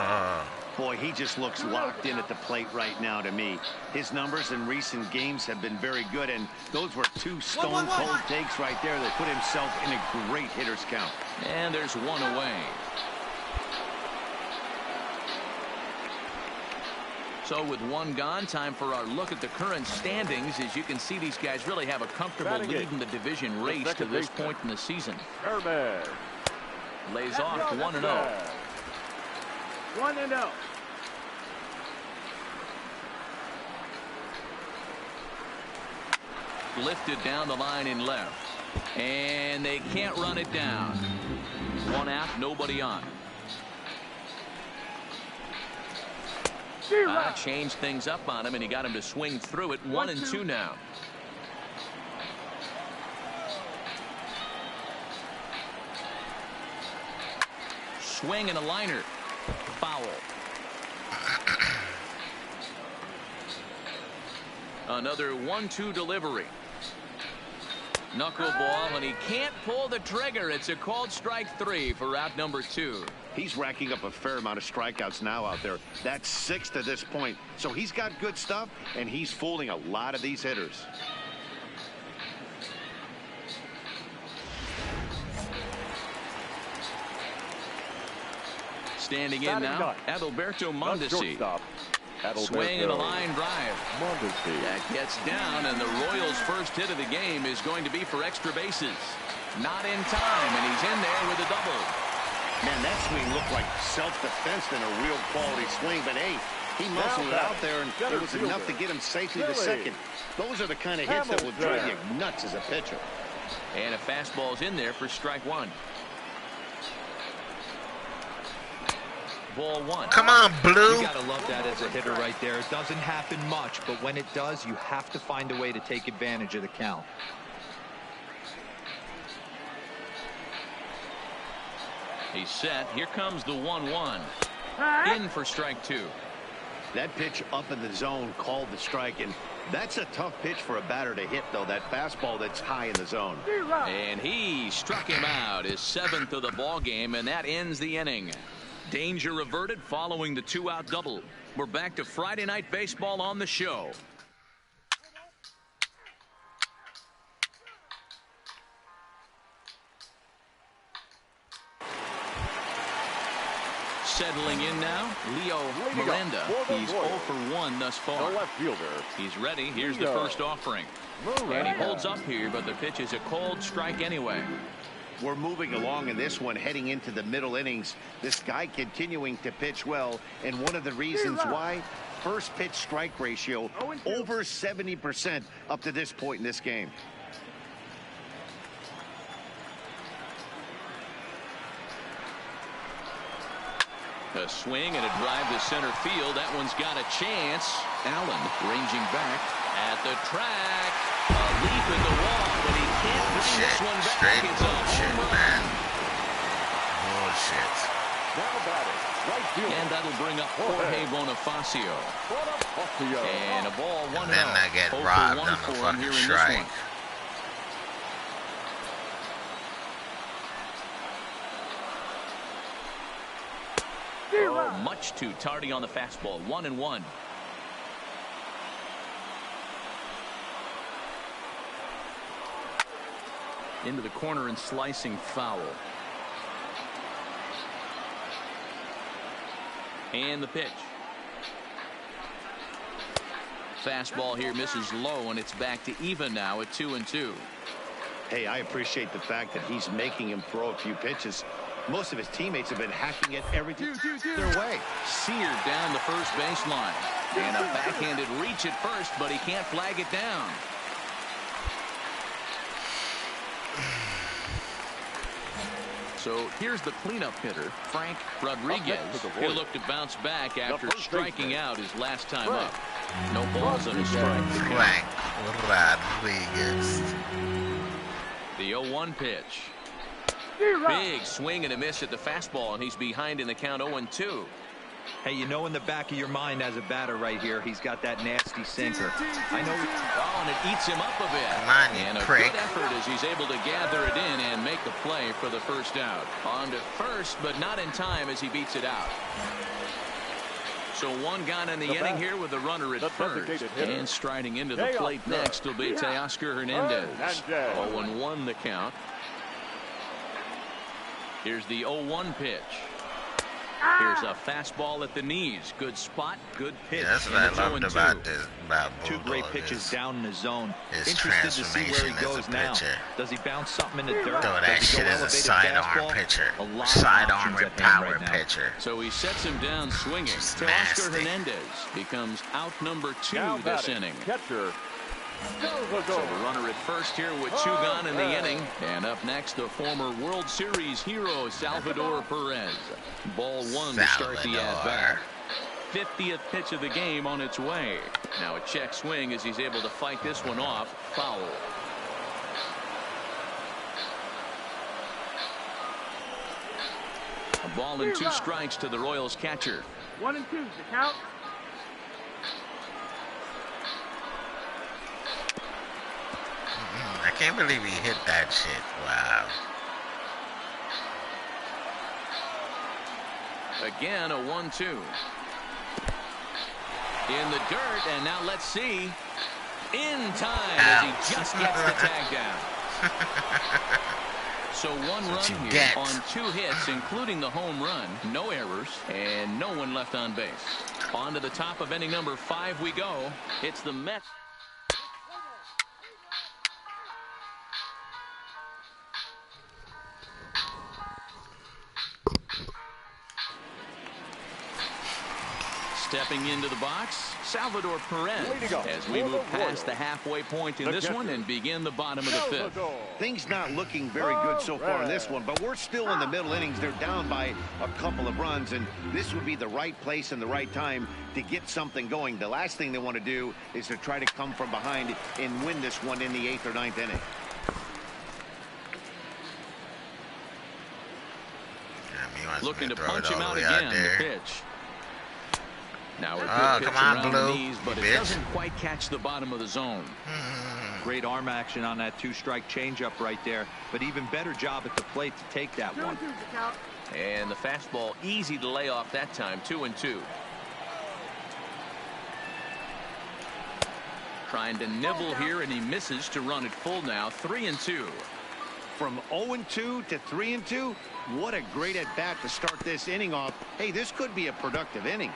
Boy, he just looks locked in at the plate right now to me. His numbers in recent games have been very good, and those were 2 stone-cold takes right there that put himself in a great hitter's count. And there's 1 away. So with 1 gone, time for our look at the current standings. As you can see, these guys really have a comfortable lead in the division race to this point in the season. Lays off 1-0. 1-0. Lifted down the line in left. And they can't run it down. 1 out, nobody on. Changed things up on him, and he got him to swing through it. 1-2 now. Swing and a liner. Foul. Another 1-2 delivery. Knuckleball, and he can't pull the trigger. It's a called strike 3 for out number 2. He's racking up a fair amount of strikeouts now out there. That's 6 to this point. So he's got good stuff, and he's fooling a lot of these hitters. Standing in now, Adalberto Mondesi. Swing and a line drive. That gets down, and the Royals' first hit of the game is going to be for extra bases. Not in time, and he's in there with a double. Man, that swing looked like self-defense than a real quality swing, but hey, he muscled it out there, and it was enough to get him safely to second. Those are the kind of hits that will drive you nuts as a pitcher. And a fastball's in there for strike 1. Ball 1. Come on, Blue. You gotta love that as a hitter right there. It doesn't happen much, but when it does, you have to find a way to take advantage of the count. He's set. Here comes the 1-1. In for strike 2. That pitch up in the zone called the strike, and that's a tough pitch for a batter to hit, though, that fastball that's high in the zone. And he struck him out, his 7th of the ball game, and that ends the inning. Danger averted following the 2-out double. We're back to Friday Night Baseball on the show. Settling in now, Leo Miranda. He's 0 for 1 thus far. The left fielder. He's ready. Here's the first offering. And he holds up here, but the pitch is a cold strike anyway. We're moving along in this one, heading into the middle innings. This guy continuing to pitch well, and one of the reasons why, first pitch strike ratio over 70% up to this point in this game. A swing and a drive to center field. That one's got a chance. Allen ranging back at the track. A leap in the wall, but he can't bring this one back. Straight It's a bullshit, home run. man. Bullshit. Now batting, right field. And that'll bring up Jorge Bonifacio. And a ball 1-0. And then I get 0 for robbed 1 on the for him fucking here in this strike. one. Oh, much too tardy on the fastball. 1-1. Into the corner and slicing foul. And the pitch. Fastball here misses low, and it's back to even now at 2-2. Hey, I appreciate the fact that he's making him throw a few pitches. Most of his teammates have been hacking at everything their way. Seared down the first baseline. And a backhanded reach at first, but he can't flag it down. So here's the cleanup hitter, Frank Rodriguez. He'll look to bounce back after striking out his last time up. No balls on his strike. Frank Rodriguez. The 0-1 pitch. Big swing and a miss at the fastball, and he's behind in the count 0-2. Hey, you know in the back of your mind as a batter right here, he's got that nasty sinker. I know. Oh, and it eats him up a bit. Come on, you and a prick. good effort as he's able to gather it in and make the play for the first out. On to first, but not in time as he beats it out. So one gone in the inning here with a runner at first. And striding into the plate next will be Teoscar Hernandez. 0-1 the count. Here's the 0-1 pitch. Here's a fastball at the knees. Good spot, good pitch. Yeah, that's what I loved about this. About Two great Bulldog pitches is down in the zone. his Interested to see where he transformation as a goes now. pitcher. Does he bounce something in the dirt? Throw that Does he shit go as a elevated sidearm fastball? pitcher. A lot of Sidearm options with at hand power right now. pitcher. So he sets him down swinging. Just Teoscar nasty. Hernandez becomes out number 2 Now this batting, inning. catcher. So the runner at first here with 2 gone in the inning. And up next, the former World Series hero, Salvador Perez. Ball 1 to start the at-bat. 50th pitch of the game on its way. Now a check swing as he's able to fight this one off. Foul. A ball and 2 strikes to the Royals catcher. 1-2 the count. I can't believe he hit that shit. Wow. Again, a 1-2. In the dirt, and now let's see. In time as he just gets the tag down. So 1 run here get. on 2 hits, including the home run. No errors, and no one left on base. On to the top of inning number 5 we go. It's the Mets. Stepping into the box, Salvador Perez, as we move past the halfway point in this one and begin the bottom of the 5th. Things not looking very good so far in this one, but we're still in the middle innings. They're down by a couple of runs, and this would be the right place and the right time to get something going. The last thing they want to do is to try to come from behind and win this one in the 8th or 9th inning. Looking to punch him out again. The pitch. Now a good pitch come on, around Blue. the knees, but it doesn't quite catch the bottom of the zone. Great arm action on that 2-strike changeup right there, but even better job at the plate to take that one. 2-2 the count. And the fastball easy to lay off that time. 2-2. Trying to nibble here, and he misses to run it full now. 3-2. From 0-2 to 3-2, what a great at bat to start this inning off. Hey, this could be a productive inning.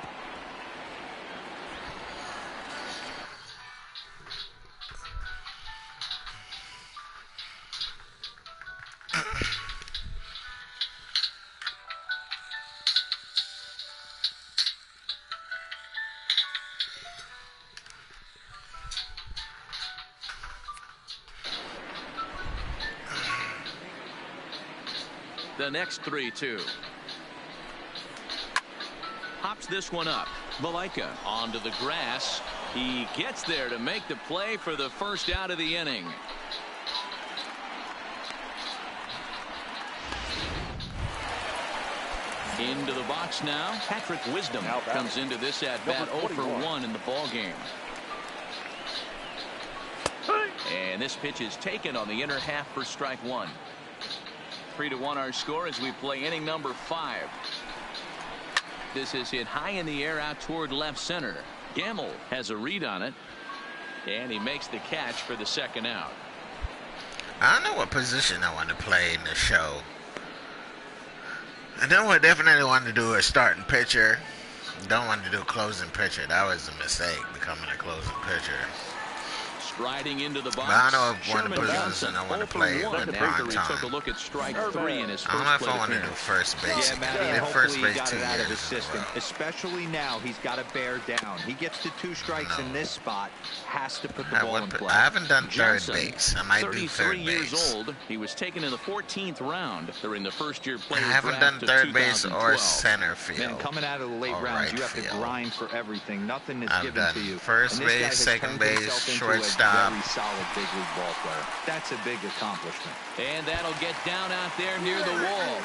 The next 3-2. pops this one up. Valaika onto the grass. He gets there to make the play for the first out of the inning. Into the box now. Patrick Wisdom comes into this at-bat 0 for 1 in the ball game. And this pitch is taken on the inner half for strike one. 3-1 our score as we play inning number 5. This is hit high in the air out toward left center. Gamble has a read on it, and he makes the catch for the second out. I don't know what position I want to play in the show. I definitely want to do a starting pitcher. Don't want to do a closing pitcher. That was a mistake, becoming a closing pitcher. Striding into the box. But I don't know if one Sherman position I want to play in prime after he time. took a look at strike 3 in his I don't know first if play I want to do appearance. first base. Yeah, Matty, I did hopefully first he base got 2 it out of his years in a system. row. Especially now, he's got to bear down. He gets to 2 strikes in this spot, has to put the ball in play. I haven't done third Johnson, base. I might do 33 third years base. old. He was taken in the 14th round during the first-year I player haven't draft done of third base or 2012. center field. Man, coming out of the late or rounds, right you have to field. grind for everything. Nothing is I've given done to you. first And this guy base, has second turned base, himself into shortstop. a very solid big league ball player. That's a big accomplishment. And that'll get down out there near the wall.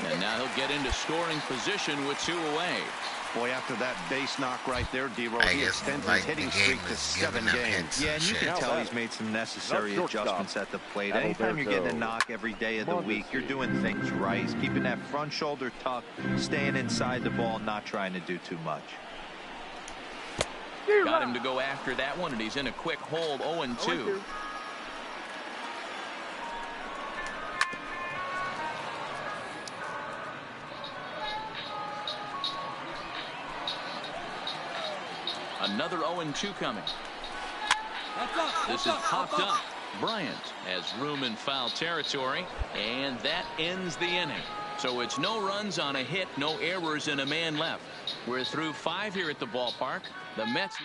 And now he'll get into scoring position with 2 away. Boy, after that base knock right there, D-Roll, I he guess extends like his hitting the game streak to is 7 giving them games. hints Yeah, and and you shit. can tell he's made some necessary That's shortstop. adjustments at the plate. That'll Anytime you're getting a go. knock every day of the week, you're doing things right. Keeping that front shoulder tucked, staying inside the ball, not trying to do too much. Got him to go after that one, and he's in a quick hold, 0-2. Another 0-2 coming. This is popped up. Bryant has room in foul territory, and that ends the inning. So it's no runs on a hit, no errors, and a man left. We're through 5 here at the ballpark. The Mets.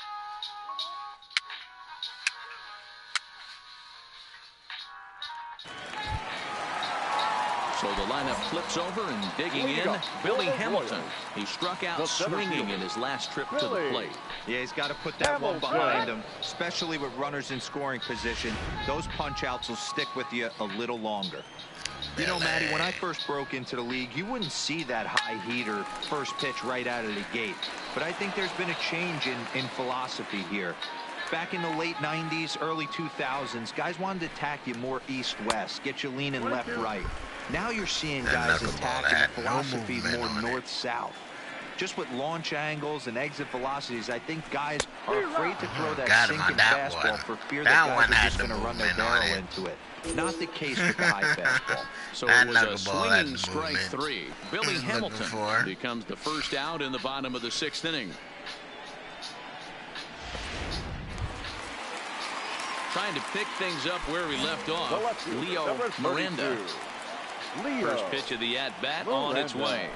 So the lineup flips over, and digging in, Billy Hamilton. He struck out swinging in his last trip to the plate. Yeah, he's got to put that one behind him, especially with runners in scoring position. Those punch outs will stick with you a little longer. You know, Matty, when I first broke into the league, you wouldn't see that high heater first pitch right out of the gate. But I think there's been a change in philosophy here. Back in the late 90s, early 2000s, guys wanted to attack you more east-west, get you leaning left-right. Now you're seeing guys attacking philosophy more north-south. Just with launch angles and exit velocities, I think guys are afraid to throw that sinking fastball for fear that guys are just going to run their barrel into it. Not the case with the high fastball. So it was a swinging strike 3. Billy Hamilton becomes the first out in the bottom of the 6th inning. Trying to pick things up where we left off. Leo Miranda. First pitch of the at-bat on its way.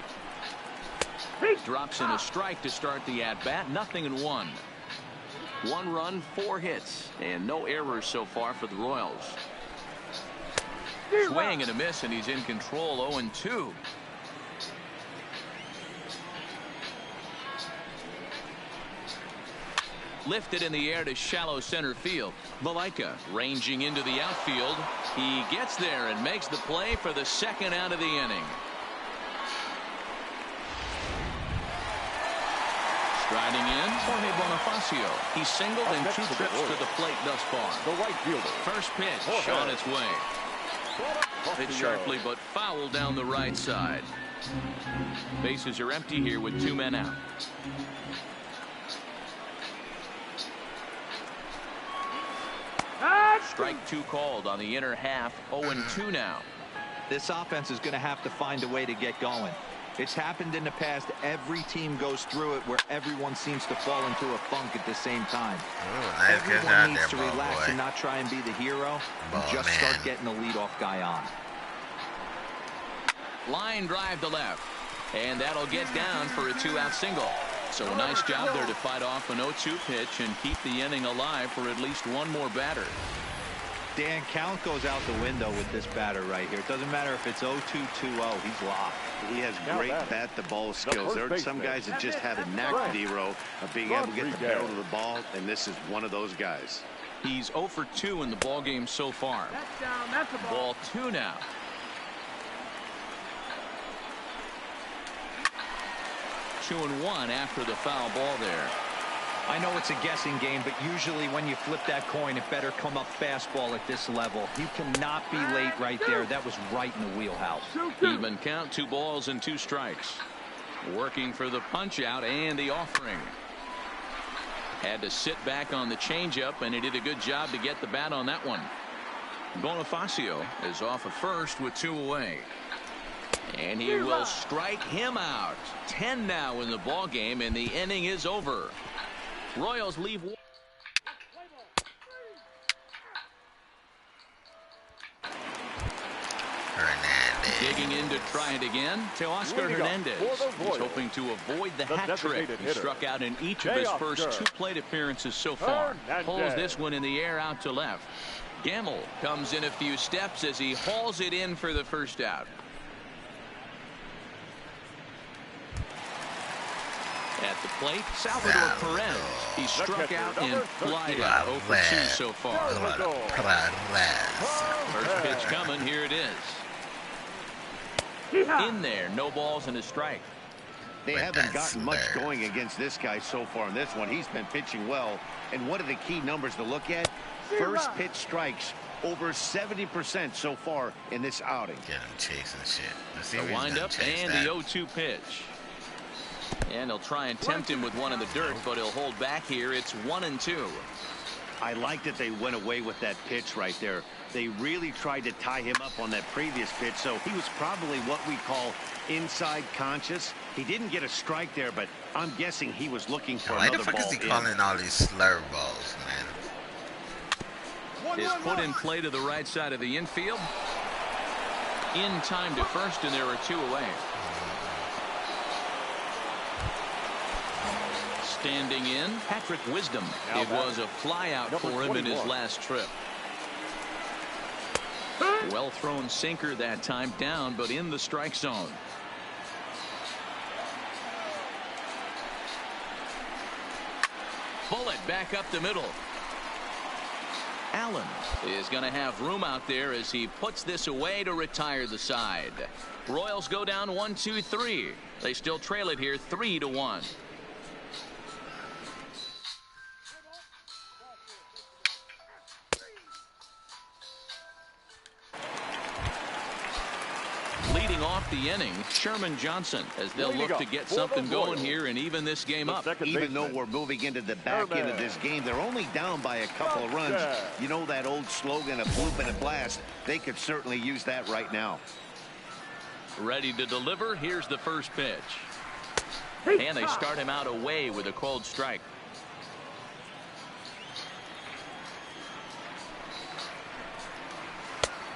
Drops in a strike to start the at-bat. 0-1. 1 run, 4 hits, and no errors so far for the Royals. Swing and a miss, and he's in control. 0-2. Lifted in the air to shallow center field. Valaika ranging into the outfield. He gets there and makes the play for the second out of the inning. Striding in, Jorge Bonifacio. He's singled in 2 trips to the plate thus far. The right fielder. First pitch on its way. Hit sharply but foul down the right side. Bases are empty here with 2 men out. Strike 2 called on the inner half. 0-2 now. This offense is going to have to find a way to get going. It's happened in the past. Every team goes through it where everyone seems to fall into a funk at the same time. Everyone needs to relax and not try and be the hero and just start getting the leadoff guy on. Line drive to left, and that'll get down for a 2-out single. So a nice job there to fight off an 0-2 pitch and keep the inning alive for at least one more batter. Dan, count goes out the window with this batter right here. It doesn't matter if it's 0-2, 2-0. He's locked. He has great bat-to-ball skills. There are some guys that just have a knack, D-Row, of being able to get the barrel to the ball, and this is one of those guys. He's 0 for 2 in the ball game so far. That's down. That's a Ball 2 now. Two and one after the foul ball there. I know it's a guessing game, but usually when you flip that coin, it better come up fastball at this level. You cannot be late right there. That was right in the wheelhouse. Even count, 2 balls and 2 strikes. Working for the punch out and the offering. Had to sit back on the changeup, and he did a good job to get the bat on that one. Bonifacio is off of first with 2 away. And he will strike him out. 10 now in the ball game, and the inning is over. Royals leave. Hernandez. Digging in to try it again. Teoscar Hernandez. He's hoping to avoid the hat trick. He struck out in each of his first 2 plate appearances so far. Pulls this one in the air out to left. Gamble comes in a few steps as he hauls it in for the first out. At the plate, Salvador Perez. He struck out and flied out 0 for 2 so far. First pitch coming. Here it is. In there, no balls and a strike. They haven't gotten much going against this guy so far in this one. He's been pitching well. And what are the key numbers to look at? First pitch strikes over 70% so far in this outing. Get him chasing shit. Let's see The windup and the 0-2 pitch. And he'll try and tempt him with one in the dirt, but he'll hold back here. It's 1-2. I like that they went away with that pitch right there. They really tried to tie him up on that previous pitch, so he was probably what we call inside conscious. He didn't get a strike there, but I'm guessing he was looking for Why another the fuck ball is he in. calling all these slur balls, man? Is put in play to the right side of the infield. In time to first, and there are 2 away. Standing in, Patrick Wisdom. It was a fly out for him in his last trip. Well thrown sinker that time, down but in the strike zone. Bullet back up the middle. Allen is going to have room out there as he puts this away to retire the side. Royals go down 1-2-3. They still trail it here 3-1. Leading off the inning, Sherman Johnson, as they'll look to get something going here and even this game up. Even though we're moving into the back end of this game, they're only down by a couple of runs. You know that old slogan, a bloop and a blast. They could certainly use that right now. Ready to deliver. Here's the first pitch. And they start him out away with a cold strike.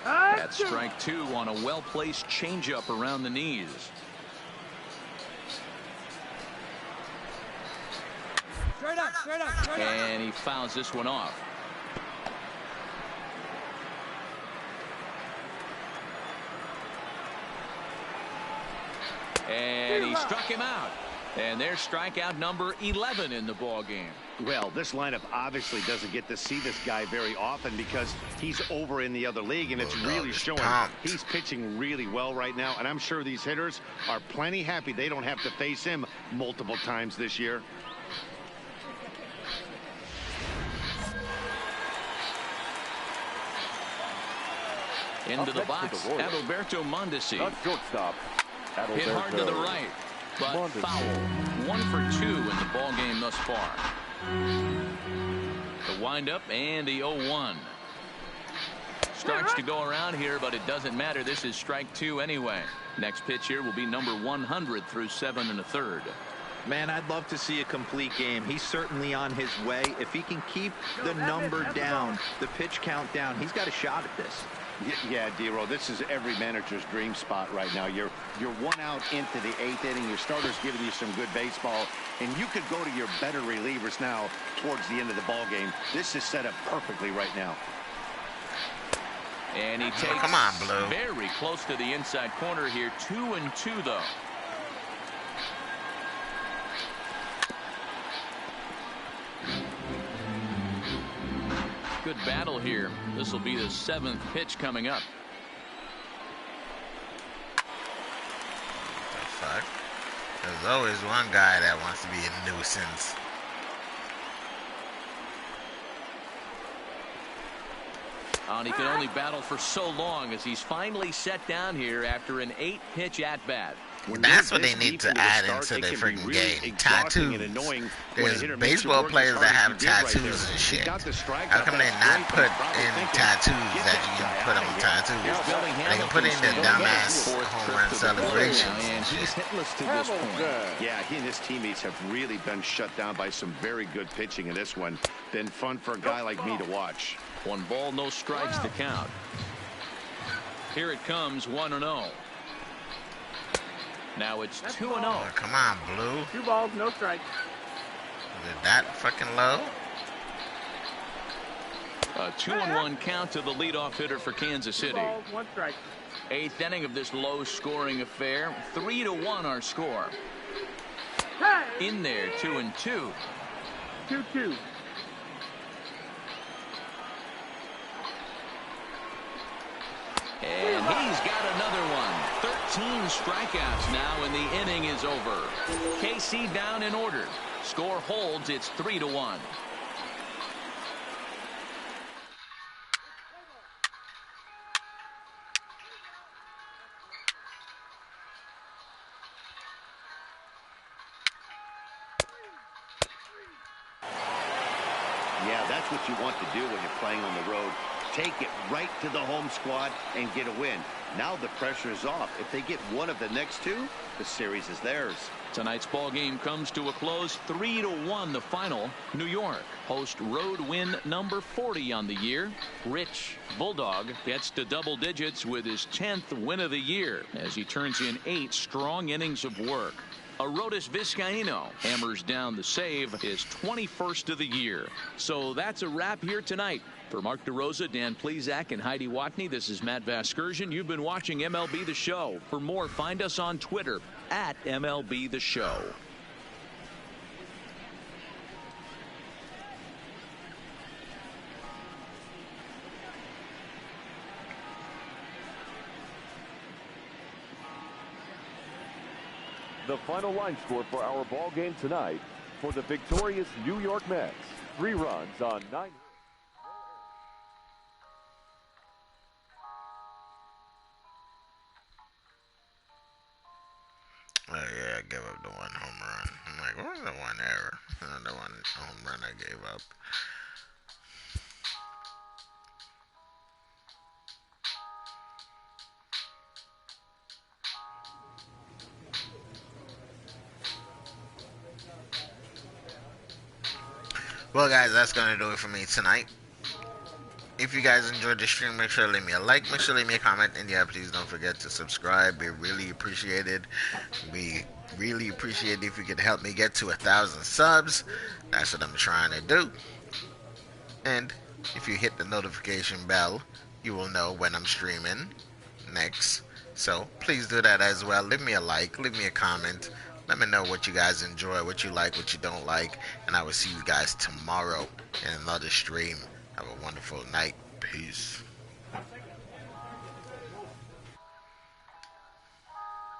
That's strike 2 on a well-placed changeup around the knees. Straight up, straight up, straight up. And he fouls this one off. And he struck him out. And there's strikeout number 11 in the ball game. Well, this lineup obviously doesn't get to see this guy very often because he's over in the other league, and it's really showing. He's pitching really well right now, and I'm sure these hitters are plenty happy they don't have to face him multiple times this year. Into the box, Adalberto Mondesi. Shortstop. Hit hard to the right, but foul. 1 for 2 in the ball game thus far. The windup and the 0-1. Strikes to go around here, but it doesn't matter. This is strike 2 anyway. Next pitch here will be number 100 through 7 1/3. Man, I'd love to see a complete game. He's certainly on his way. If he can keep the number down, the pitch count down, he's got a shot at this. Yeah, D-Row, this is every manager's dream spot right now. You're 1 out into the 8th inning. Your starter's giving you some good baseball, and you could go to your better relievers now towards the end of the ball game. This is set up perfectly right now. And he takes Come on, Blue. very close to the inside corner here. 2-2 though. Good battle here. This will be the 7th pitch coming up. The fuck? There's always one guy that wants to be a nuisance. And he can only battle for so long as he's finally set down here after an 8-pitch at-bat. That's what they need to add into the freaking game. Tattoos. There's baseball players that have tattoos and shit. How come they not put in tattoos that you can put on tattoos? They can put in the dumbass home run celebrations. And he's hitless to this point. Yeah, he and his teammates have really been shut down by some very good pitching in this one. Been fun for a guy like me to watch. 1 ball, no strikes to count. Here it comes, 1-0. Now it's 2-0. Oh, come on, Blue. 2 balls, no strikes. Is it that fucking low? A 2-1 count to the leadoff hitter for Kansas 2 City. balls, 1 strike. 8th inning of this low-scoring affair. 3-1 our score. Hey! In there, 2-2. 2-2. And he's got another one. 13 strikeouts now, and the inning is over. KC down in order. Score holds. It's 3-1. Yeah, that's what you want to do when you're playing on the road. Take it right to the home squad and get a win. Now the pressure is off. If they get one of the next 2, the series is theirs. Tonight's ball game comes to a close. 3-1 the final. New York host road win number 40 on the year. Rich Bulldog gets to double digits with his 10th win of the year as he turns in 8 strong innings of work. Arodys Vizcaíno hammers down the save, his 21st of the year. So that's a wrap here tonight. For Mark DeRosa, Dan Plesac, and Heidi Watney, this is Matt Vasgersian. You've been watching MLB The Show. For more, find us on Twitter at MLB The Show. The final line score for our ball game tonight for the victorious New York Mets. 3 runs on 9. Oh yeah, I gave up the 1 home run. I'm like, what was the 1 error? The 1 home run I gave up. Well, guys, that's going to do it for me tonight. If you guys enjoyed the stream, make sure to leave me a like, make sure to leave me a comment, and yeah, please don't forget to subscribe. We really appreciate it. We really appreciate it if you could help me get to 1,000 subs. That's what I'm trying to do. And if you hit the notification bell, you will know when I'm streaming next. So please do that as well. Leave me a like, leave me a comment. Let me know what you guys enjoy, what you like, what you don't like. And I will see you guys tomorrow in another stream. Have a wonderful night. Peace.